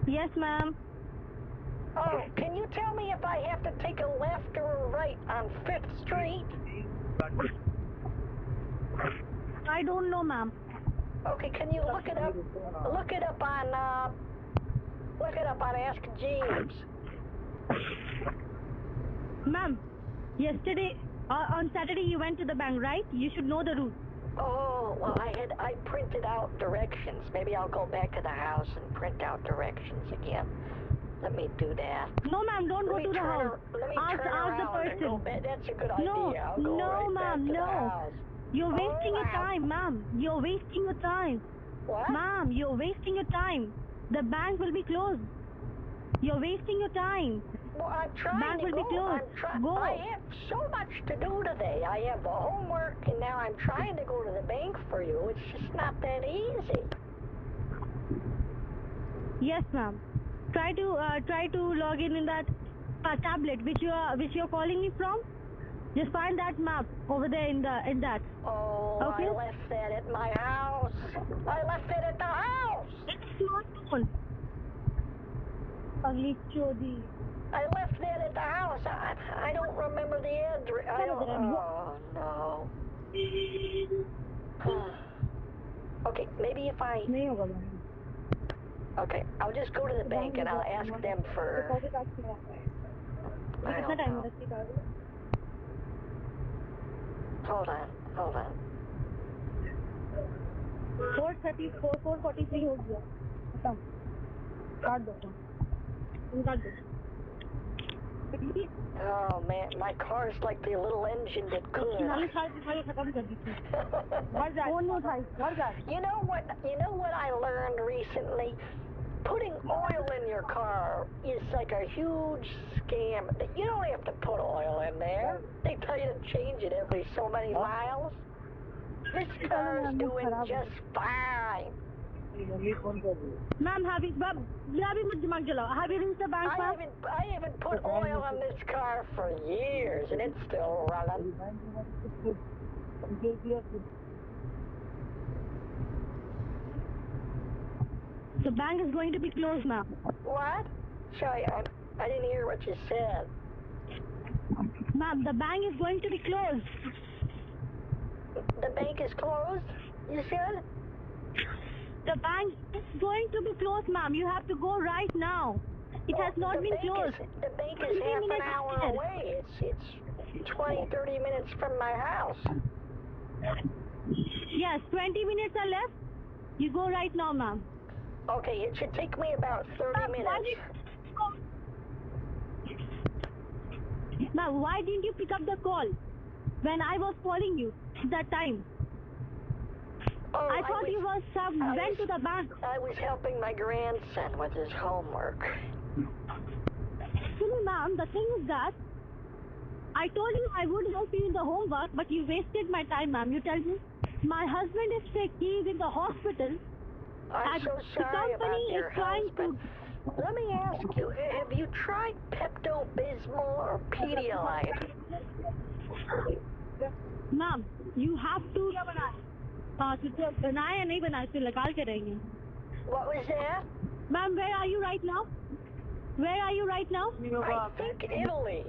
Yes, ma'am. Oh, can you tell me if I have to take a left or a right on 5th Street? I don't know, ma'am. Okay, can you look it up? Look it up on Ask Jeeves. Ma'am, yesterday on Saturday you went to the bank, right? You should know the route. Oh, well, I printed out directions. Maybe I'll go back to the house and print out directions again. Let me do that. No, ma'am, don't go to the house. Ask the person. That's a good idea. No, I'll go no, right ma'am, back to the no. house. You're wasting your time, ma'am. You're wasting your time. What? Ma'am, you're wasting your time. The bank will be closed. You're wasting your time. Well, I'm trying Bank to will go. be closed. Go. I have so much to do today. I have the homework, and now I'm trying to go to the bank for you. It's just not that easy. Yes, ma'am. Try to log in that tablet which you're calling me from. Just find that map over there in that. Oh, okay? I left that at my house. I left it at the house. It's smartphone. Ugly chodi. I left that at the house. I don't remember the address. Oh, no. Okay, maybe if I... Okay, I'll just go to the bank and I'll ask them for... I don't know. Hold on. 4:30 4:43 हो गया खत्म काट दो Oh man, my car's like the little engine that could. खत्म कर दी थी You know what I learned recently? Putting oil in your car is like a huge scam. You don't have to put oil in there. They tell you to change it every so many miles. This car's doing just fine. Ma'am, have you reached the bank? I haven't put oil on this car for years, and it's still running. The bank is going to be closed, ma'am. What? Sorry, I didn't hear what you said. Ma'am, the bank is going to be closed. The bank is closed, you said? The bank is going to be closed, ma'am. You have to go right now. It has not been closed. The bank is half an hour away. It's 20, 30 minutes from my house. Yes, 20 minutes are left. You go right now, ma'am. Okay, it should take me about 30 minutes. Ma'am, why didn't you pick up the call when I was calling you that time? Oh, I thought you went to the bank. I was helping my grandson with his homework. Ma'am, the thing is that I told you I would help you in the homework, but you wasted my time, ma'am. You tell me my husband is sick. He is in the hospital. I'm so sorry about your husband. Let me ask you, have you tried Pepto-Bismol or Pedialyte? Ma'am, you have to बनाया नहीं बनाया तो निकाल के रहेंगे. What was that? Ma'am, where are you right now? Where are you right now? I think Italy.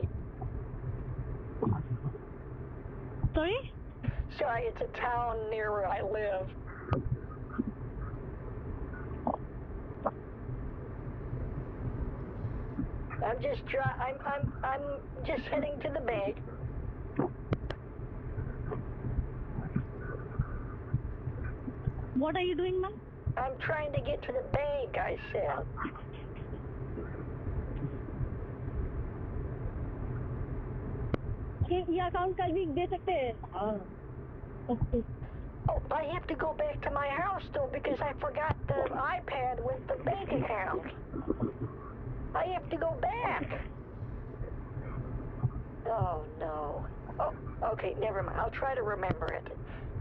Sorry? Sorry, it's a town near where I live. I'm just heading to the bank. What are you doing, ma'am? I'm trying to get to the bank, I said. ये account कल भी दे सकते हैं Okay. Oh, I have to go back to my house though because I forgot the iPad with the bank account. I have to go back. Oh no. Oh, okay, never mind. I'll try to remember it.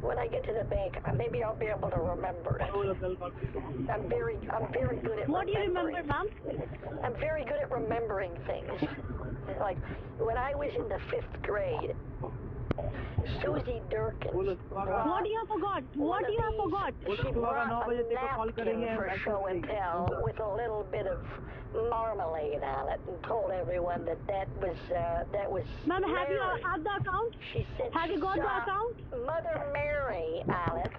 When I get to the bank, maybe I'll be able to remember it. I'm very good at What do you remember, ma'am? I'm very good at remembering things. Like when I was in the 5th grade, Susie Durkin. What do you forgot? What do you forgot? She brought a napkin for show and tell with a little bit of marmalade on it and told everyone that was Ma'am, have you Mary. had the account? She said Have she you got the saw account? Mother Mary on it.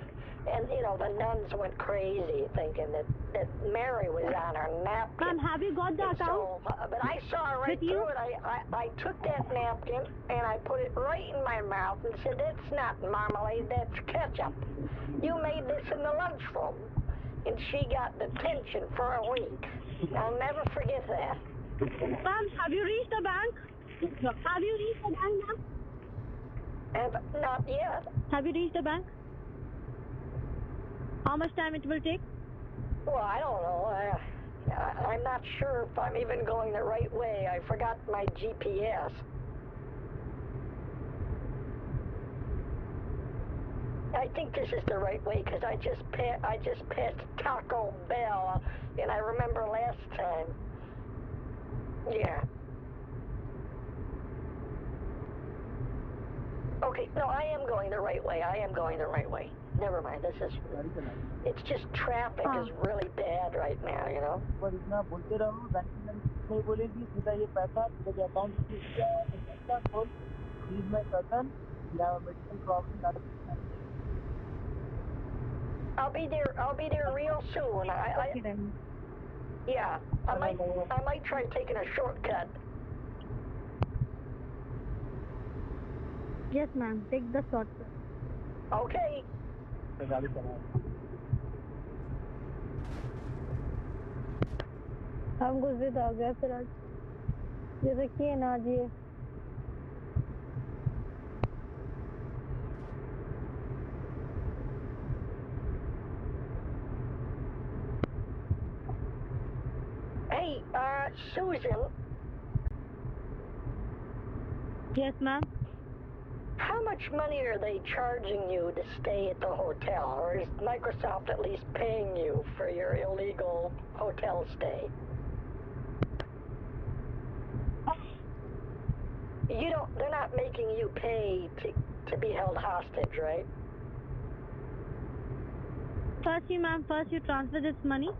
And, you know, the nuns went crazy thinking that Mary was on her napkin. Ma'am, have you got the account? So, but I saw right With you? through it. I took that napkin and I put it right in my mouth and said, that's not marmalade, that's ketchup. You made this in the lunchroom. And she got detention for a week. I'll never forget that. Ma'am, have you reached the bank? Have you reached the bank, ma'am? Not yet. Have you reached the bank? How much time it will take? Well, I don't know. I'm not sure if I'm even going the right way. I forgot my GPS. I think this is the right way because I just passed Taco Bell, and I remember last time. Yeah. Okay, no, I am going the right way. I am going the right way. Never mind. It's just traffic is really bad right now, you know. I'll be there real soon. Yeah, I might try taking a shortcut. Yes, ma'am. Take the shortcut. Okay. हम गुजरे आ गया फिर आज ये देखिए ना जी Hey, Susan. Yes, ma'am. How much money are they charging you to stay at the hotel, or is Microsoft at least paying you for your illegal hotel stay? They're not making you pay to be held hostage, right? First you transfer this money.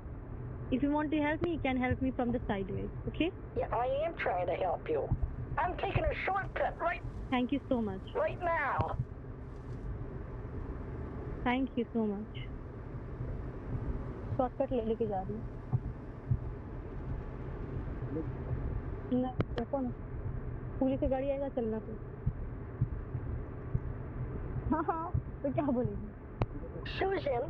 If you want to help me, you can help me from the sideways, okay? Yeah, I am trying to help you. I'm taking a shortcut right. Thank you so much. Right now. Thank you so much. Shortcut लेके जा रही हूँ. ना देखो ना. Police की गाड़ी आएगा चलना फिर. हाँ तो क्या बोलेगी? Susan.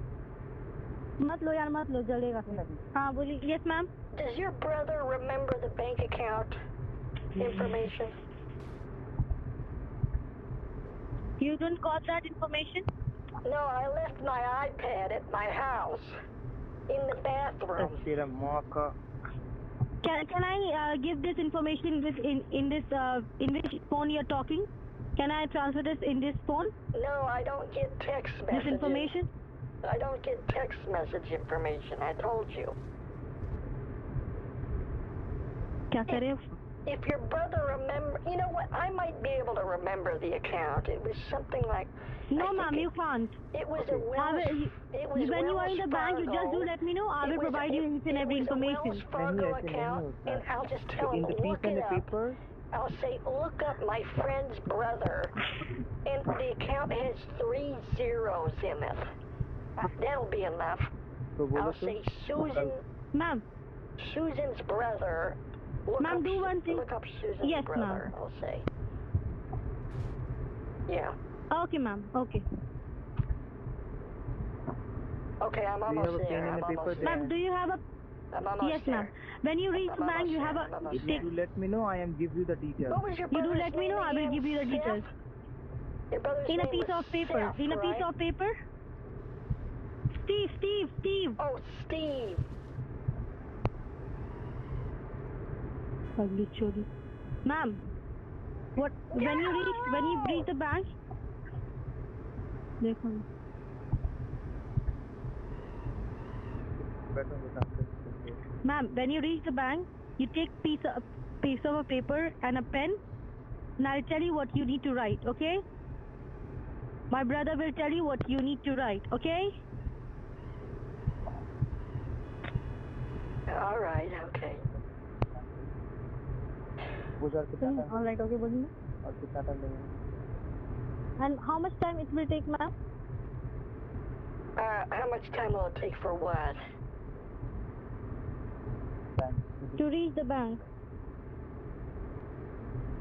मत लो यार मत लो जलेगा फिर. हाँ बोली. Yes ma'am. Does your brother remember the bank account information? You don't got that information? No, I left my iPad at my house in the bathroom. Can I give this information in which phone you're talking? Can I transfer this in this phone? No, I don't get text messages. This information? I don't get text message information. I told you. क्या करे? If your brother remember, you know what? I might be able to remember the account. It was something like. No, ma'am, you can't. It was a Wells. When you are in the bank, you just do let me know. I will provide you each and every information. Wells Fargo account, and I'll just tell him look it up. I'll say look up my friend's brother, and the account has 3 zeros in it. That'll be enough. I'll say Susan. Ma'am. Susan's brother. Ma'am, do one thing. Look up Susan's brother, I'll say. Yeah. Okay, ma'am. Okay. Okay, I'm Do you almost have a pen there. and I'm a paper almost there? Ma'am, do you have a... I'm almost Yes, there. ma'am. When you reach the bank, you have a... I'm almost If there. you do let me know, I am give you the details. What was your You do brother's let me name know, I will again? give you the Seth? details. Your brother's In a name piece was of paper. Seth, In a piece right? of paper. Steve. Oh, Steve. Ugly chori. Ma'am, what? When you reach the bank, देखो. Ma'am, when you reach the bank, you take piece of a paper and a pen, and I'll tell you what you need to write. Okay? My brother will tell you what you need to write. Okay? All right, okay. All right, okay, बोलिए. And how much time it will take, ma'am? How much time will it take for what? To reach the bank.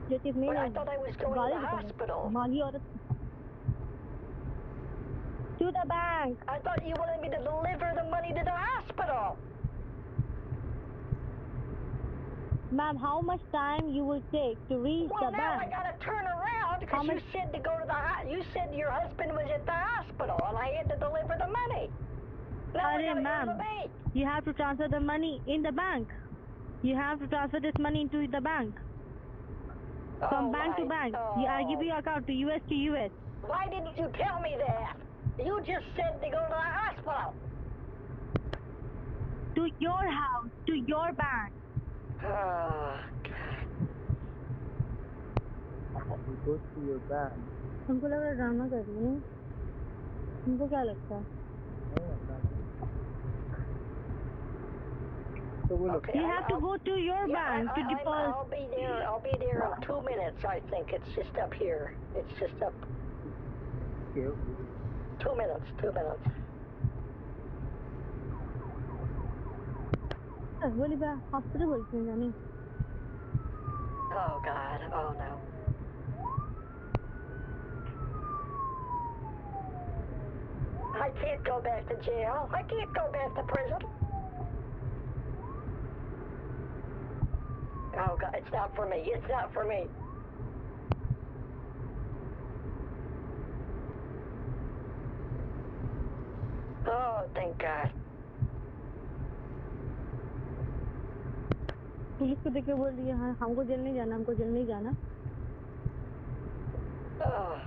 But I thought I was going to the hospital. To the bank. I thought you wanted me to deliver the money to the hospital. Ma'am, how much time you will take to reach Well, the now bank? I gotta turn around because you said to go to the you said your husband was at the hospital and I had to deliver the money. Now I gotta go to the bank. You have to transfer the money in the bank. You have to transfer this money into the bank. From bank to bank. I give you account to US to US. Why didn't you tell me that? You just said to go to the hospital. To your house, to your bank. Oh, It goes to your bank. हमको लग रहा है drama कर रही है. तुमको क्या लगता है? Okay, you have to go to your bank to deposit. I'll be there in 2 minutes, I think. It's just up here. It's just up. Okay. 2 minutes, 2 minutes. बोली बा हॉस्पिटल बोलते हैं जानी. Oh, God. Oh, no. I can't go back to jail. I can't go back to prison. Oh, God. It's not for me. It's not for me. Oh, thank God. Police को देख के बोल रही है हाँ हमको जेल नहीं जाना हमको जेल नहीं जाना. Oh.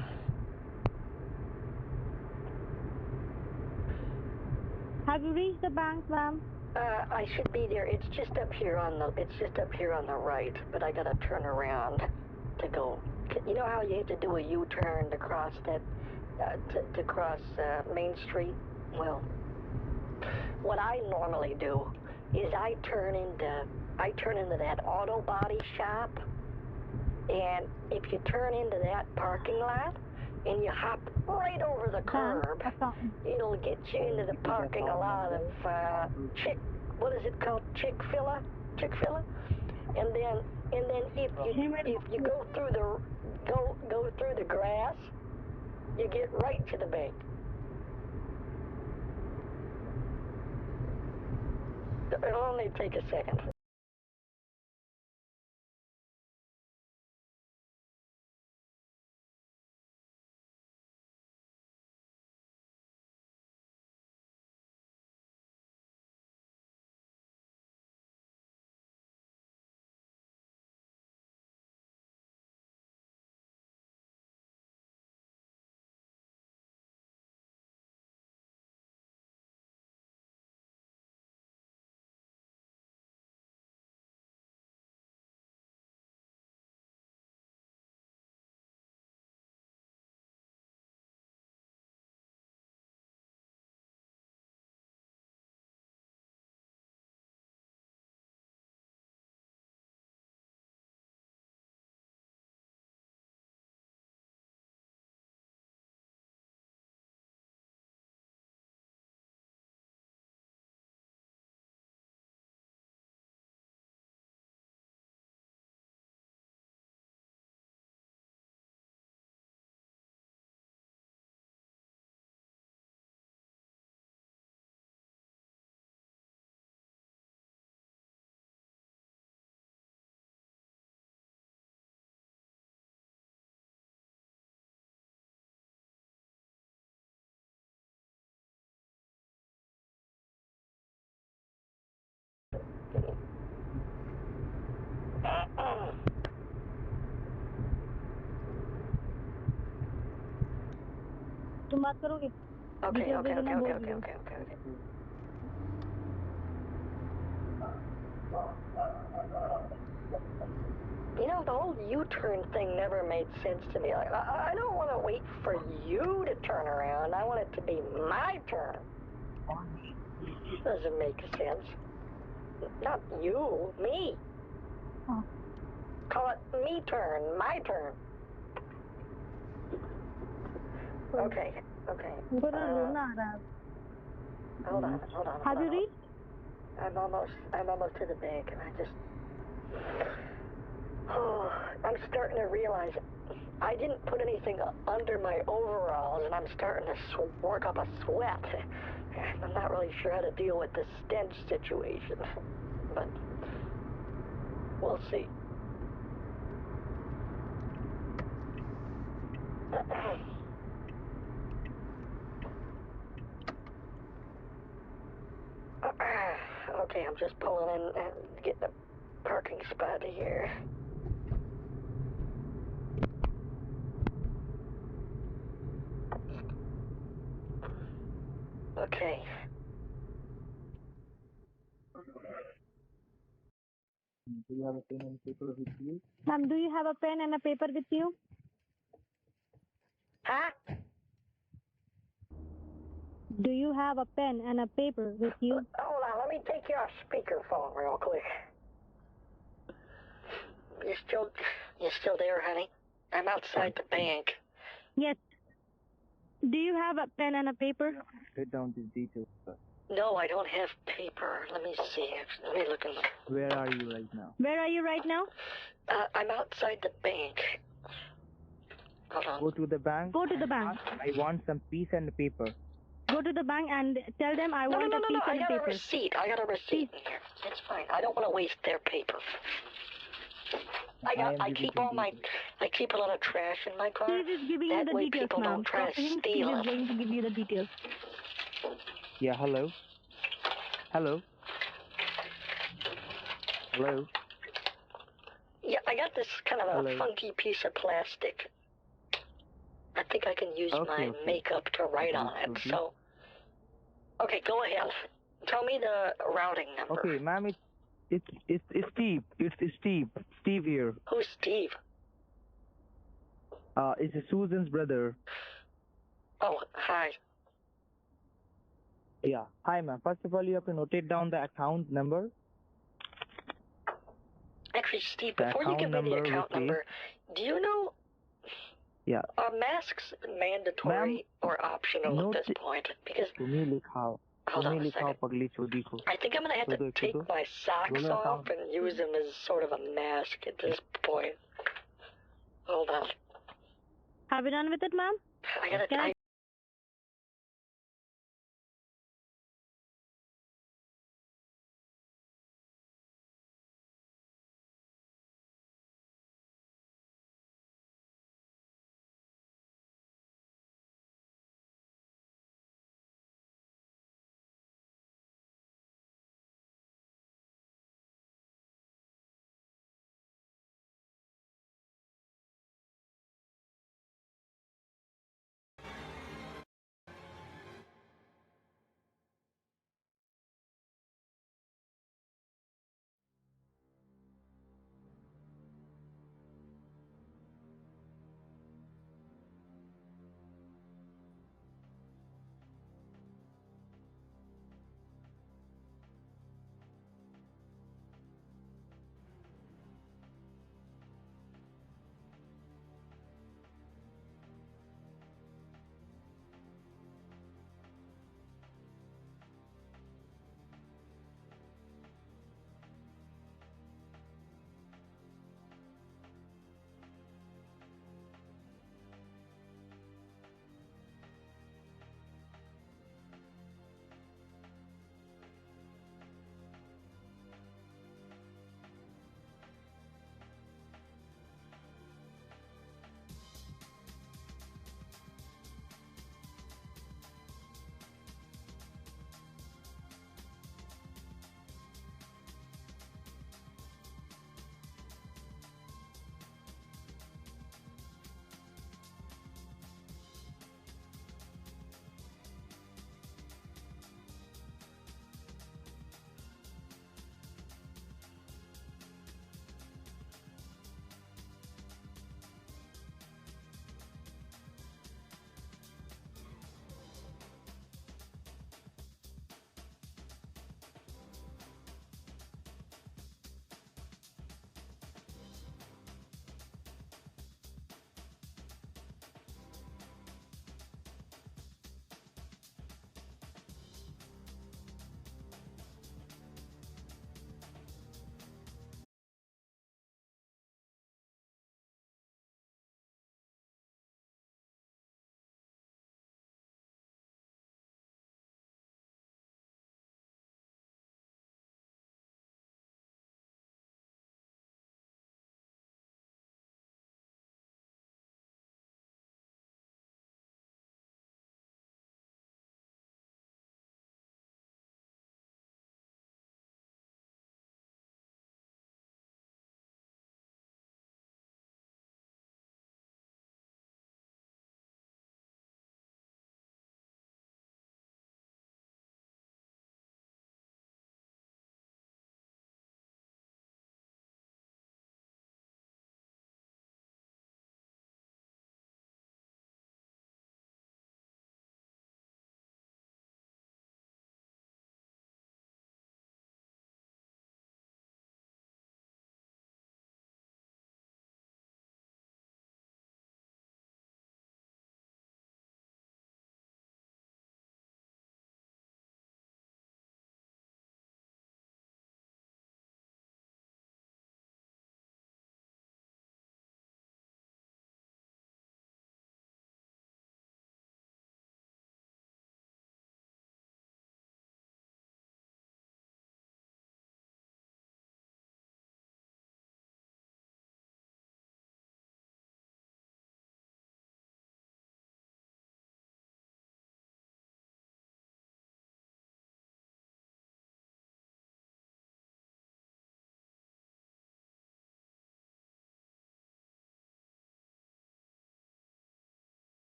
Have you reached the bank, ma'am? I should be there. It's just up here on the right, but I gotta turn around to go. You know how you have to do a U-turn to cross that, to cross Main Street? Well, what I normally do is I turn into that auto body shop, and if you turn into that parking lot and you hop right over the curb, it'll get you into the parking lot of what is it called? Chick-fil-A? And then if you go through the grass, you get right to the bank. It'll only take a second. तुम बात करोगे? Okay, Details okay, दे देना, okay, बोल okay, दियो। okay, okay, okay. You know, the whole U-turn thing never made sense to me. Like, I don't want to wait for you to turn around. I want it to be my turn. Doesn't make sense. Not you, me. Oh. Call it me turn, my turn. Okay, okay. उनको ना रोना आ रहा है। Hold on. Have you reached? I'm almost to the bank, and I just... Oh, I'm starting to realize I didn't put anything under my overalls, and I'm starting to work up a sweat. I'm not really sure how to deal with the stench situation, but we'll see. Okay, I'm just pulling in and getting a parking spot here. Okay. Do you have a pen and paper with you? Ma'am, do you have a pen and a paper with you? Huh? Do you have a pen and a paper with you? Hold on, let me take you off speakerphone real quick. You still there, honey? I'm outside the bank. Yes. Do you have a pen and a paper? Write down these details first. No, I don't have paper. Let me see. Let me look. Where are you right now? Where are you right now? I'm outside the bank. Hold on. Go to the bank. Go to the bank. I want some piece and paper. Go to the bank and tell them I want a piece and I got paper. a receipt. I got a receipt in here. It's fine. I don't want to waste their paper. I keep a lot of trash in my car. Steve is giving you That the way details, people ma'am. don't try to Steve steal is it. going to give you the details. Yeah, hello? Hello? Hello? Yeah, I got this kind of a Hello. funky piece of plastic. I think I can use my makeup to write on it, so... Okay, go ahead. Tell me the routing number. Okay, ma'am, it's Steve. It's Steve. Steve here. Who's Steve? It's Susan's brother. Oh, hi. Yeah. Hi, ma'am. First of all, you have to notate down the account number. Actually, Steve, The before you give account me the number, account which is- number, do you know, Yeah. are masks mandatory or optional at this point? Because, तुम्ही लिखाओ. hold on तुम्ही a लिखाओ second. पगली चोदी को. I think I'm going to have to take my socks दोनों off account- and use them as sort of a mask at this point. Hold on. Have you done with it, ma'am? I gotta...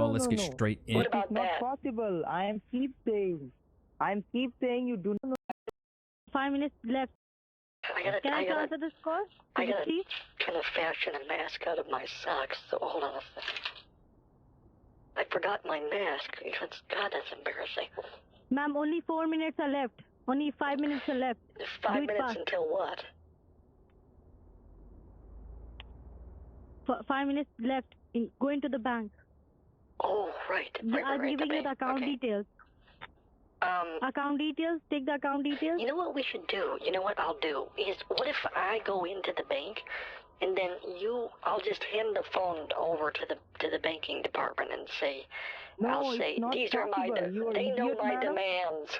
go. Let's get straight in. What about It's not that? possible. I am keep saying you do not. 5 minutes left. Can I answer this call? I gotta Please? kind of fashion a mask out of my socks, so hold on a second. I forgot my mask. God, that's embarrassing. Ma'am, only 4 minutes are left. Only 5 minutes are left. 5 minutes until what? 5 minutes left. Go into the bank. Oh, right. I'm giving you the account details. Account details? Take the account details. You know what we should do? You know what I'll do? Is what if I go into the bank and then I'll just hand the phone over to the banking department and say, I'll say, these are my, they know my demands.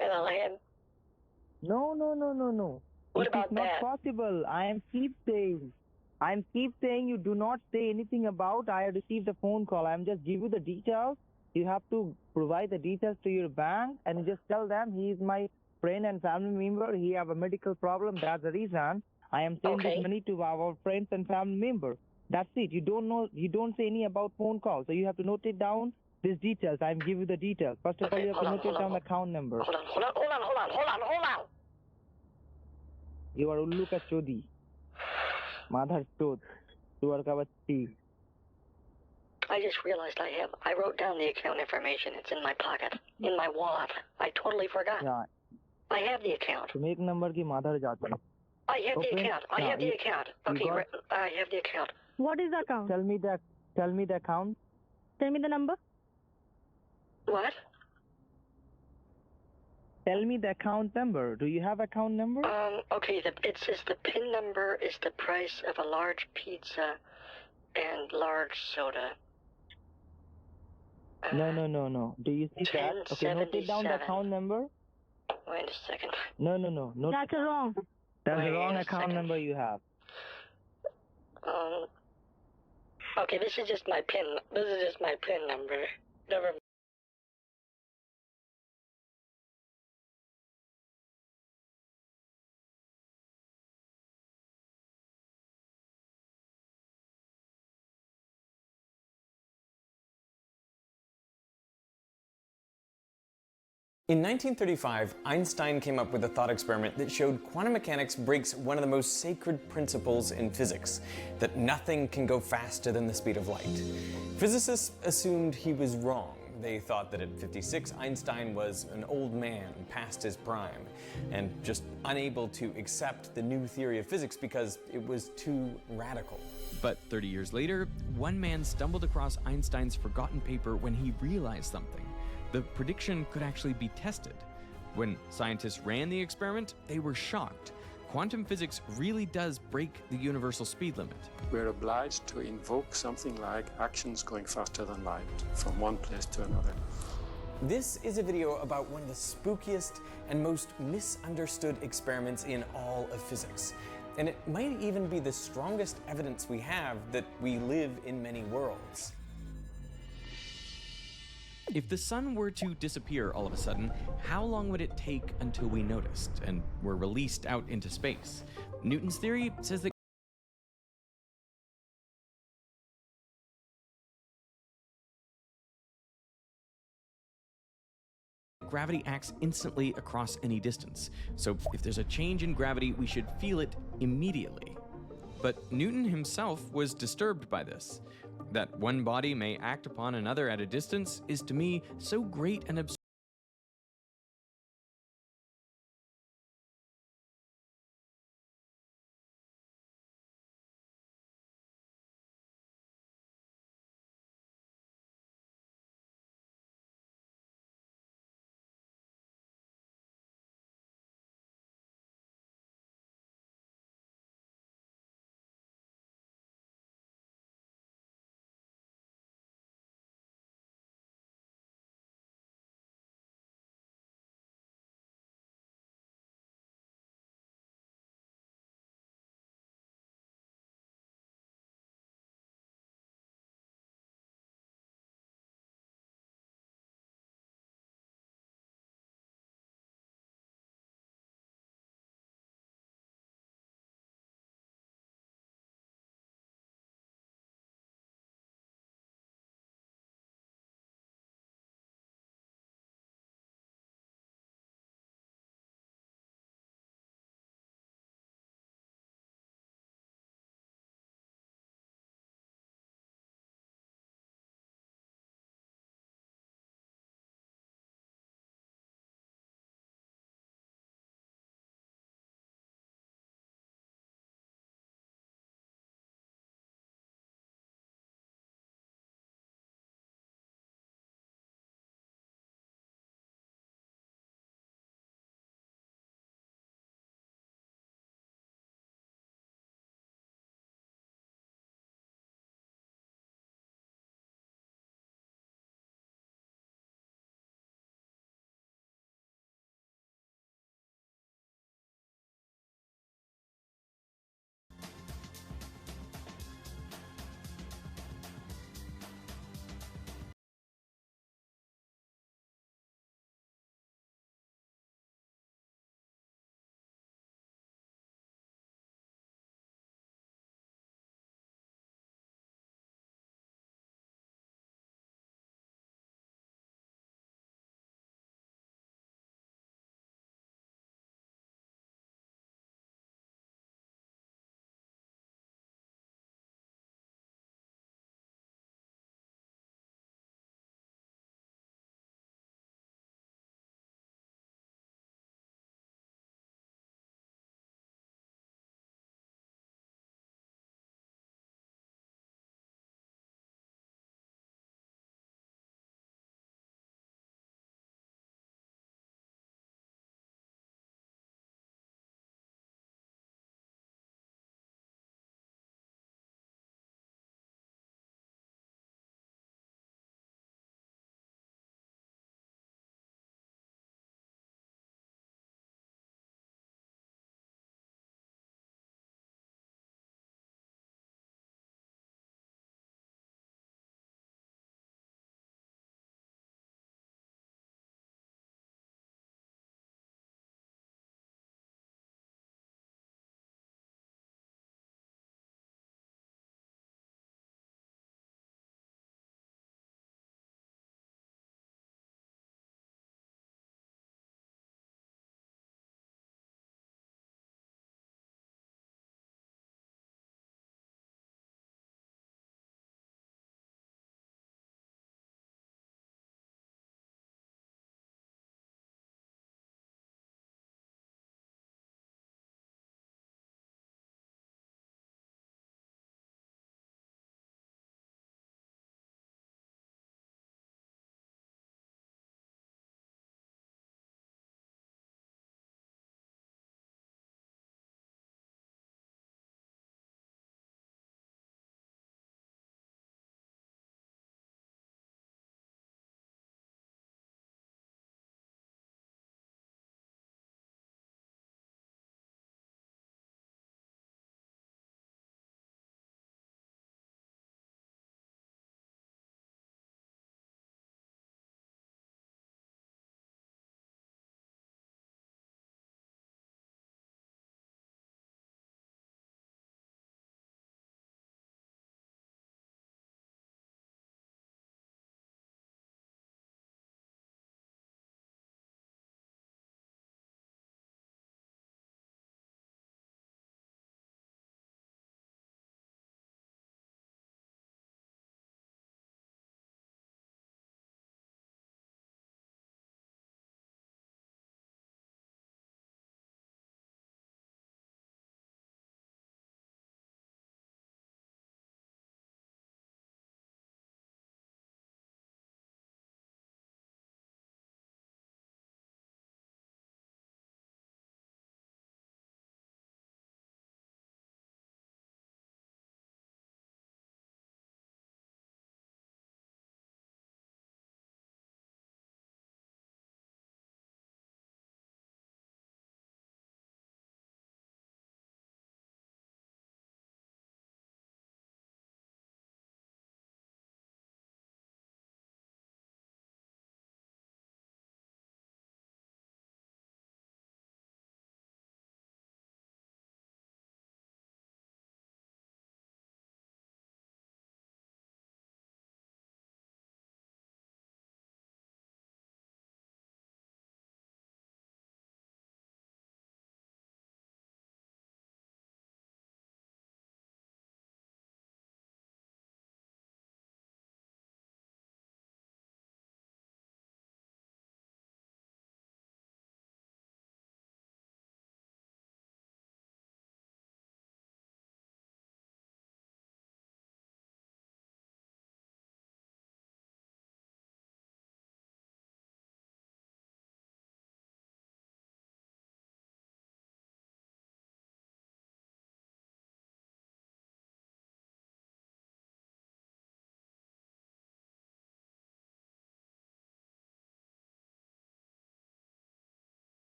And I'll hand. No. What It about is not that? possible. I keep saying you do not say anything about I received a phone call. I'm just give you the details. You have to provide the details to your bank and just tell them he is my friend and family member. He have a medical problem. That's the reason I am sending this money to our friends and family member. That's it. You don't say any about phone call. So you have to note it down. These details. I'm give you the details. First of all, you have to note it down account number. Hold on. You are Ullu ka chodi. Madhar chod. Tuar ka bachchi. I just realized I wrote down the account information. It's in my pocket, in my wallet. I totally forgot. Yeah. I have the account. तुम एक number की माधर जाता है. I have the Okay. account. I have the account. Okay, I have the account. What is the account? Tell me the account. Tell me the number. What? Tell me the account number. Do you have account number? Okay, it says the PIN number is the price of a large pizza and large soda. No. Do you see that? Okay, note it down the account number. Wait a second. No. That's wrong. That's the wrong account number you have. Okay, this is just my PIN. This is just my PIN number. Never. In 1935, Einstein came up with a thought experiment that showed quantum mechanics breaks one of the most sacred principles in physics, that nothing can go faster than the speed of light. Physicists assumed he was wrong. They thought that at 56, Einstein was an old man past his prime, and just unable to accept the new theory of physics because it was too radical. But 30 years later, one man stumbled across Einstein's forgotten paper when he realized something. The prediction could actually be tested. When scientists ran the experiment, they were shocked. Quantum physics really does break the universal speed limit. We're obliged to invoke something like actions going faster than light from one place to another. This is a video about one of the spookiest and most misunderstood experiments in all of physics. And it might even be the strongest evidence we have that we live in many worlds. If the sun were to disappear all of a sudden, how long would it take until we noticed and were released out into space? Newton's theory says that gravity acts instantly across any distance. So if there's a change in gravity, we should feel it immediately. But Newton himself was disturbed by this. That one body may act upon another at a distance is to me so great and absurd.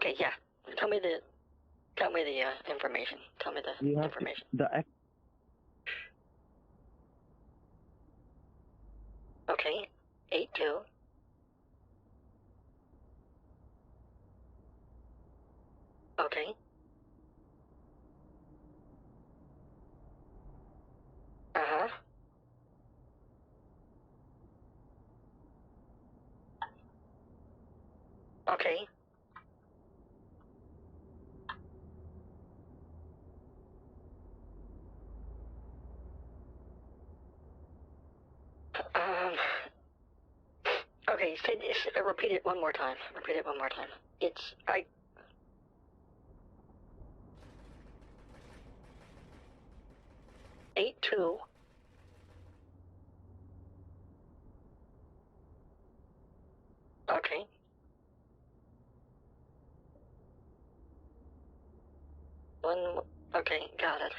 Okay, yeah. Tell me the information. Tell me the information. Okay, 82. Okay. Uh-huh. Okay. Okay, repeat it one more time. Repeat it one more time. It's, 82. Okay. Okay, got it.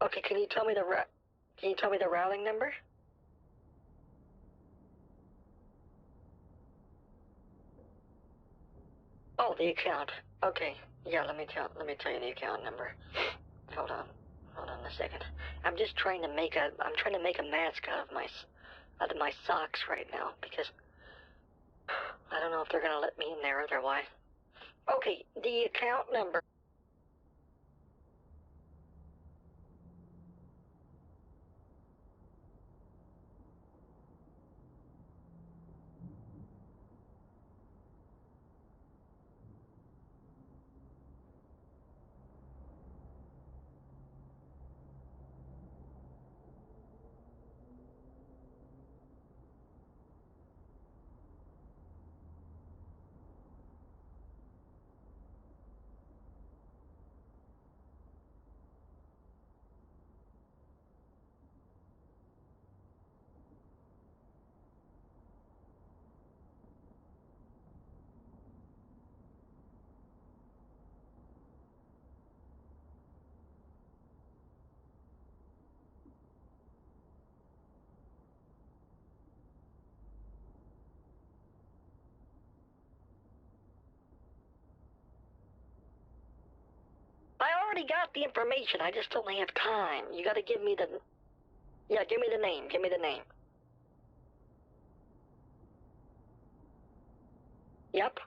Okay, can you tell me the routing number? Oh, the account. Okay. Yeah, let me tell you the account number. Hold on a second. I'm trying to make a mask out of my socks right now because I don't know if they're gonna let me in there otherwise. Okay, the account number. I already got the information. I just don't have time. You got to give me the. Yeah, give me the name. Give me the name. Yep.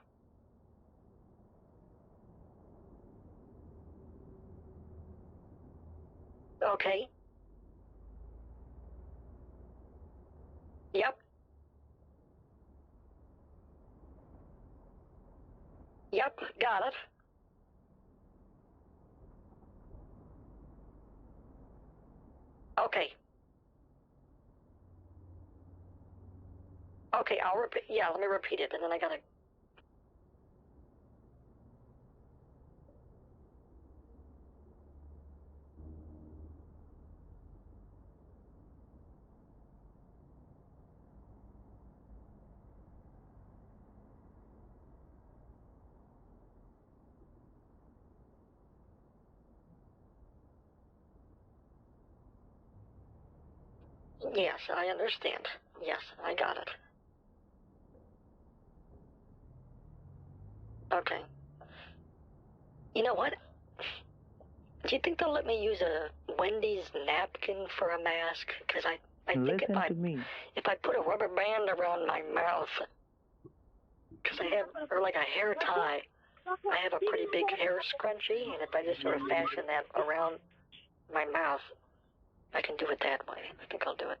Okay. Yep. Yep, got it. Okay. Okay, I'll repeat. Yeah, let me repeat it, and then I gotta. Yes, I understand. Yes, I got it. Okay. You know what? Do you think they'll let me use a Wendy's napkin for a mask? Because I think if I put a rubber band around my mouth, because I have, or like a hair tie, I have a pretty big hair scrunchie, and if I just sort of fashion that around my mouth, I can do it that way. I think I'll do it.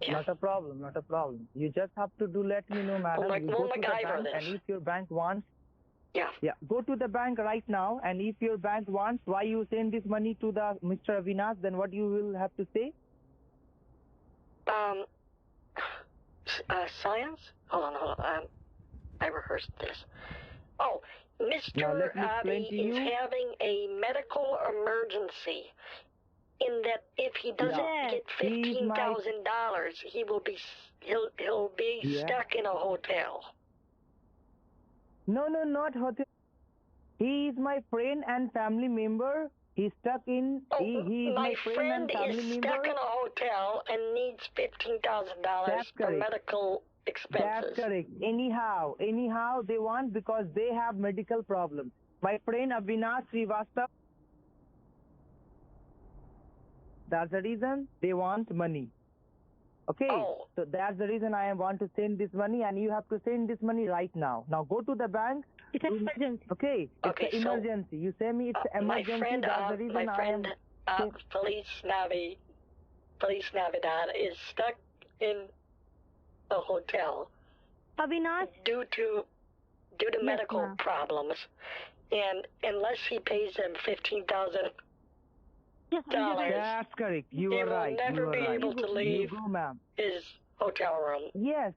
Yeah. Not a problem, not a problem. You just have to let me know, madam. You go to the bank, and if your bank wants, go to the bank right now, and if your bank wants, why you send this money to the Mr. Avinash, then what you will have to say? Science? Hold on. I rehearsed this. Oh, Mr. Abbey is having a medical emergency. In that, if he doesn't get $15,000, he'll be stuck in a hotel. No, not hotel. He is my friend and family member. He's stuck in. He is my friend and family is member. stuck in a hotel and needs $15,000 for medical expenses. That's correct. Anyhow, they want because they have medical problems. My friend Avinash Srivastava. That's the reason they want money. Okay, so that's the reason I want to send this money, and you have to send this money right now. Now go to the bank. It's an emergency. Okay, it's an emergency. You say me it's an emergency. That's the reason my friend, Felice Navidad is stuck in a hotel. Avinash? Due to medical problems, and unless he pays them $15,000. That's correct. You are right. He will never be able to leave his hotel room. Yes.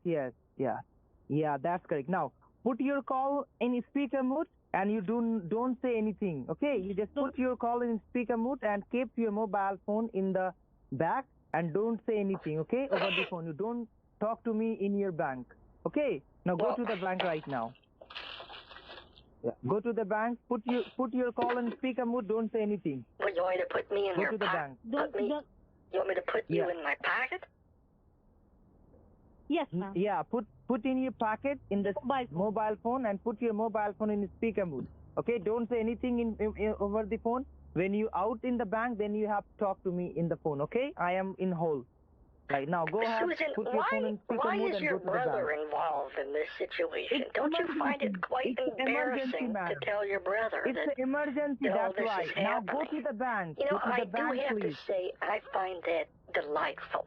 Yeah, that's correct. Now, put your call in speaker mode and you don't say anything. Okay, you just put your call in speaker mode and keep your mobile phone in the bag and don't say anything. Okay, over the phone. You don't talk to me in your bank. Okay. Now go to the bank right now. Yeah. Go to the bank. Put your call in speaker mode. Don't say anything. Well, you want me to put me in Go your to the bank. You want me to put you in my pocket? Yes, ma'am. Yeah. Put in your pocket in the mobile phone and put your mobile phone in speaker mode. Okay. Don't say anything in over the phone. When you out in the bank, then you have to talk to me in the phone. Okay. I am in hold. Right now, go ahead. Susan, put your phone in speaker why mode is and your go to the bank. brother involved in this situation? Don't you find it quite embarrassing to tell your brother It's that an emergency, all that's this right. is Now go happening? to the bank. You know, go to I the bank, do have please. to say, I find that delightful.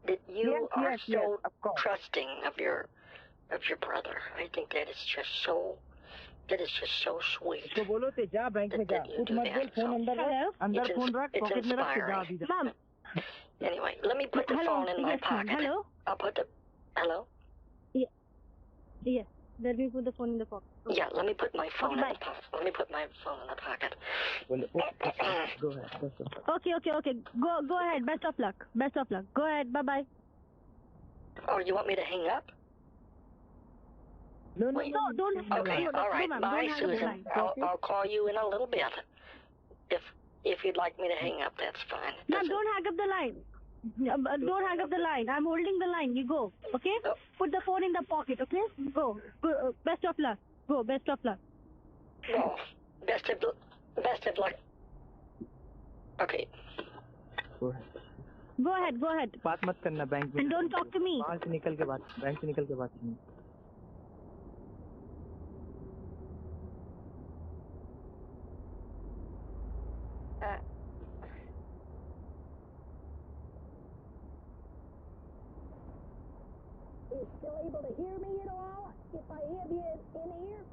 That you are so trusting of your brother. I think that is just so sweet. तो बोलो ते जा bank में जा कुछ मत बोल phone अंदर फोन रख पॉकेट में रख के जा अभी जा Mom. Anyway, let me put the phone in my pocket. Hello? I'll put the... Hello? Yes. Let me put the phone in the pocket. Okay. Yeah, let me put my phone in the pocket. Let me put my phone in the pocket. Go ahead. Okay. Go ahead. Best of luck. Go ahead. Bye-bye. Oh, you want me to hang up? No, don't. Okay, all right. Bye, Susan. I'll call you in a little bit. If you'd like me to hang up, that's fine. Ma'am, don't hang up the line. Don't hang up the line. I'm holding the line. You go. Okay? Put the phone in the pocket. Okay? Go. Best of luck. Go. Best of luck. No. Best of luck. Okay. Go ahead. बात मत करना bank में. And don't talk to me. बाहर से निकल के बात. Bank से निकल के बात करना. Are you still able to hear me at all? If I have you in here?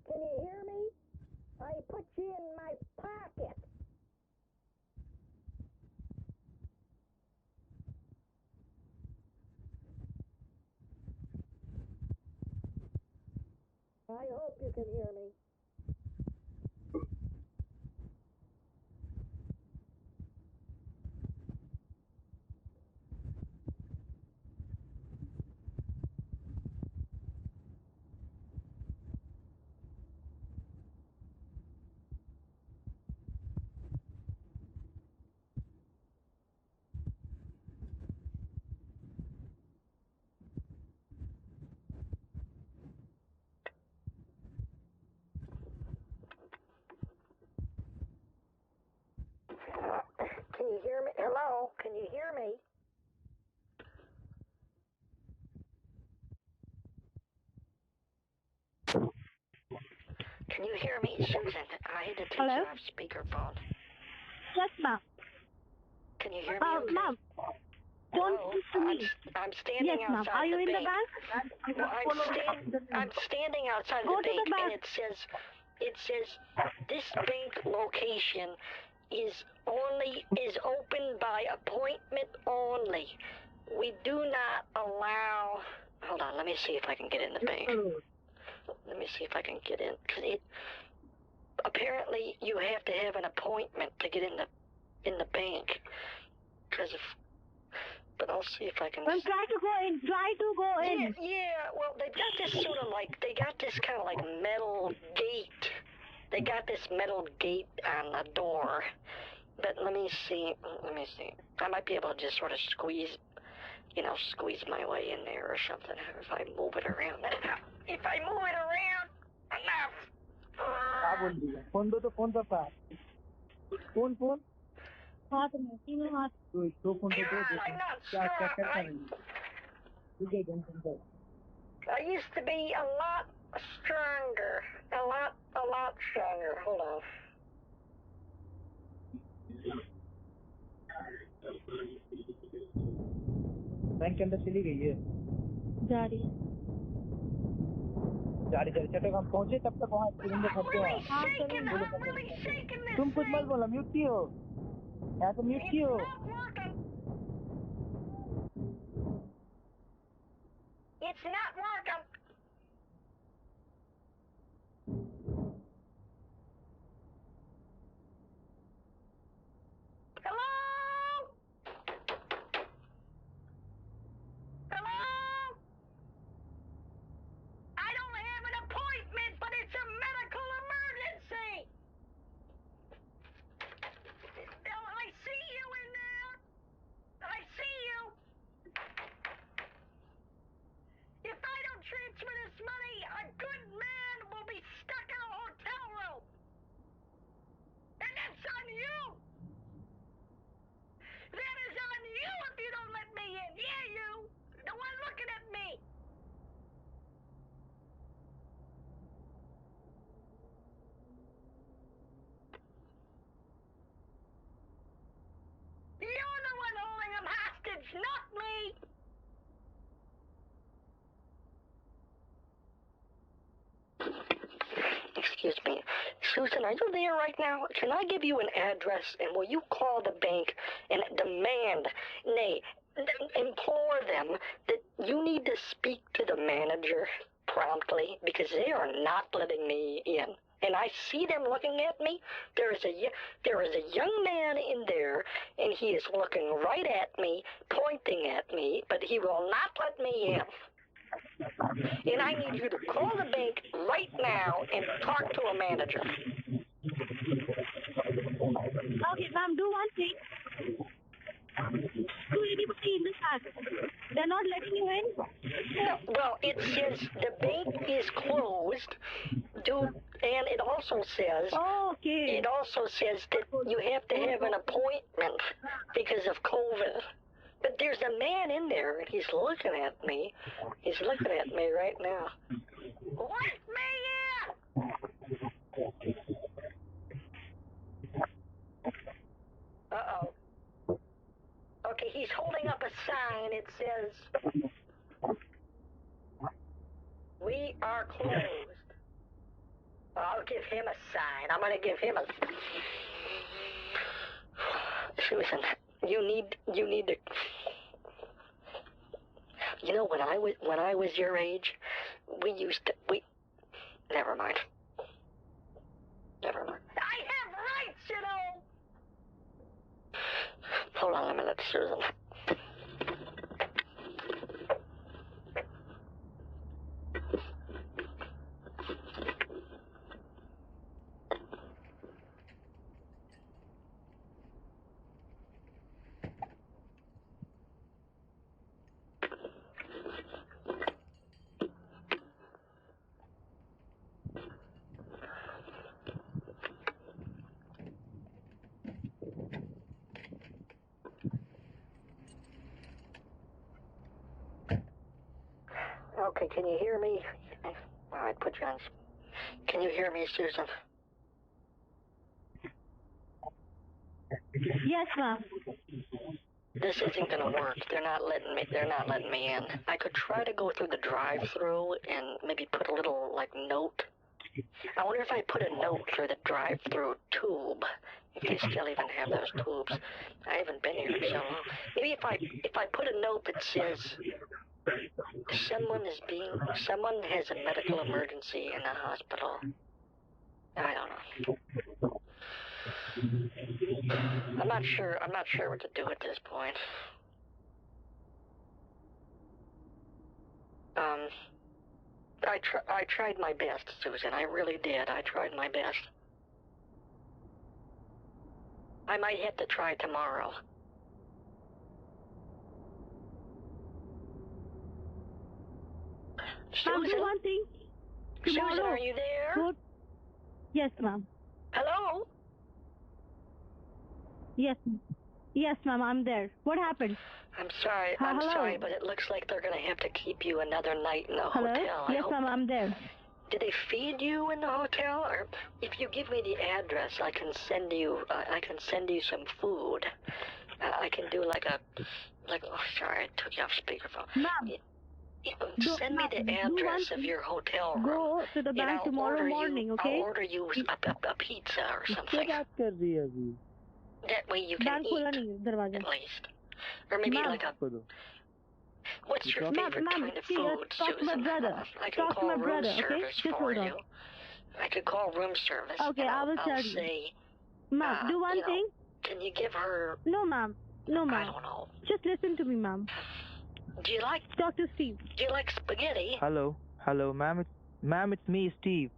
Can you hear me? I put you in my pocket. I hope you can hear me. Can you hear me? Hello? Can you hear me? Can you hear me, Susan? I had to take you off speakerphone. Yes, ma'am. Can you hear me? Okay? Ma'am. Don't speak to me. I'm standing yes, ma'am. outside Are you the in bank. the bank? No, I'm standing outside Go the to bank, the bank. and it says this bank location is open by appointment only. We do not allow. Hold on, let me see if I can get in the bank. Let me see if I can get in. Cause apparently you have to have an appointment to get in the bank. But I'll see if I can. Try to go in. Try to go in. Yeah. Well, they've got this sort of like they got this kind of like metal gate. They got this metal gate on the door. But let me see. I might be able to just sort of squeeze my way in there or something if I move it around. If I move it around enough. Phone दो तो phone तो पास phone हाथ में तीनों हाथ दो phone तो दो क्या करना है I used to be a lot stronger. A lot stronger. Hold on. Bank के अंदर चली गई है जा रही चलो हम पहुंचे तब तक वहाँ सिलेंडर खत्म तुम कुछ मत बोलो म्यूट की हो या तो म्यूट की हो It's not working. Hello? Hello? I don't have an appointment, but it's a medical emergency. I see you in there. I see you. If I don't transfer this money, a good man will be stuck in a hotel room. And that's on you. That is on you if you don't let me in. Yeah, you. The one looking at me. You're the one holding him hostage, not me. Excuse me. Susan, are you there right now? Can I give you an address, and will you call the bank and demand, nay, implore them that you need to speak to the manager promptly because they are not letting me in. And I see them looking at me. There is a young man in there, and he is looking right at me, pointing at me, but he will not let me in. And I need you to call the bank right now and talk to a manager. Okay, ma'am, do one thing. Do anybody in this house? They're not letting you in? No, well, it says the bank is closed, and it also says... Okay. It also says that you have to have an appointment because of COVID. But there's a man in there, and he's looking at me. He's looking at me right now. Let me in! Uh-oh. Okay, he's holding up a sign. It says, "We are closed." I'll give him a sign. I'm going to give him a... Susan, you need to... You know, when I was your age, never mind. I have rights, you know! Hold on a minute, Susan. Okay, can you hear me? All right, put you on. Can you hear me, Susan? Yes, ma'am. This isn't gonna work. They're not letting me in. I could try to go through the drive-through and maybe put a little note. I wonder if I put a note through the drive-through tube. If they still even have those tubes. I haven't been here in so long. Maybe if I put a note that says, Someone has a medical emergency in the hospital. I don't know. I'm not sure what to do at this point. I tried my best, Susan. I really did. I tried my best. I might have to try tomorrow. I'll do one thing. Tomorrow. Susan, are you there? Good. Yes, ma'am. Hello? Yes. Yes, ma'am, I'm there. What happened? I'm sorry. I'm sorry, but it looks like they're gonna have to keep you another night in the hotel. Yes, ma'am, I'm there. Did they feed you in the hotel, or if you give me the address, I can send you some food. I can do oh, sorry, I took you off speakerphone. Ma'am. Send me the address of your hotel room. Go to the bank tomorrow morning, okay? I'll order you a pizza or something. That way you can eat, at least. Or maybe like a... What's your favorite kind of food, talk to my Susan? brother. I can call room service for you. I could call room service. Okay, I will tell you. Say, ma'am, do one thing. Can you give her... No, ma'am. No, ma'am. I don't know. Just listen to me, ma'am. Do you like... Talk to Steve. Do you like spaghetti? Hello, ma'am. Ma'am, it's me, Steve.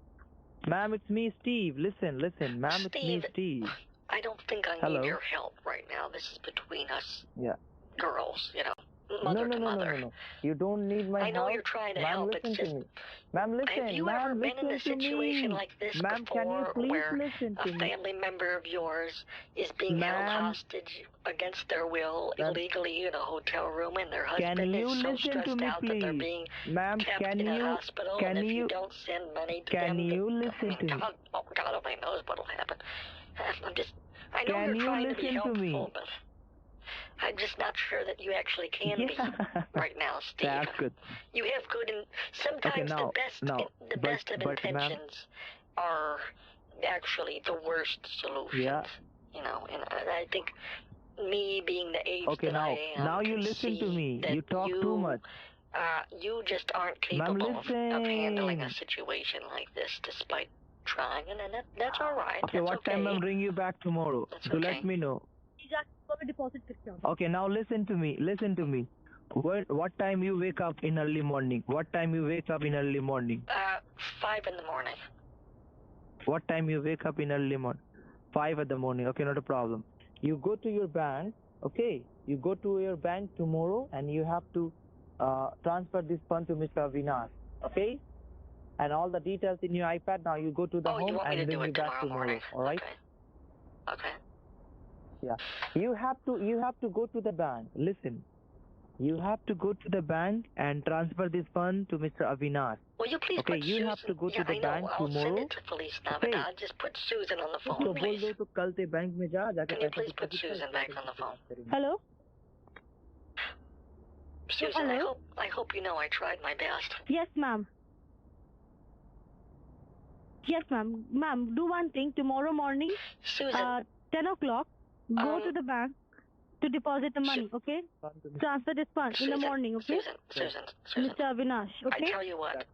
Ma'am, it's me, Steve. Listen. Ma'am, it's me, Steve. I don't think I need your help right now. This is between us. Yeah. Girls, mother to mother. No. You don't need my help. I know you're trying to help. Listen It's just... to me. Ma'am, listen. Have you ever been in a situation like this before, where a family member of yours is being held hostage against their will illegally in a hotel room, and their husband is so stressed out that they're being kept in a hospital, and if you don't send money to them... Can you listen to me? God only knows what'll happen. I know you're trying to be helpful, but I'm just not sure that you actually can be right now, Steve. That's good. You have good, and sometimes the best of intentions are actually the worst solutions. Yeah. And I think me being the age that I am, now you listen to me. You talk too much. You just aren't capable of handling a situation like this, despite trying, and that's all right. Okay, what time I'll ring you back tomorrow? So let me know. Okay, now listen to me. What time you wake up in early morning? 5 in the morning. What time you wake up in early morning? 5 in the morning. Okay, not a problem. You go to your bank. Okay, you go to your bank tomorrow, and you have to transfer this fund to Mr. Avinash. Okay. And all the details in your iPad. Now you go to the home and bring me back tomorrow. All right? Okay. Yeah. You have to go to the bank. Listen. You have to go to the bank and transfer this fund to Mr. Avinash. Will you please put Susan? Have to go to the bank I'll tomorrow. Send it to police now, but I'll just put Susan on the phone, So please. बोल दो तो कल से bank में जा जाके Can you please put Susan back on the phone? Hello? Susan, I hope you know I tried my best. Yes, ma'am. Yes, ma'am. Ma'am, do one thing. Tomorrow morning, Susan. 10 o'clock, go to the bank to deposit the money, okay? Transfer this fund in the morning, okay? Susan. Mr. Avinash, okay? I tell you what.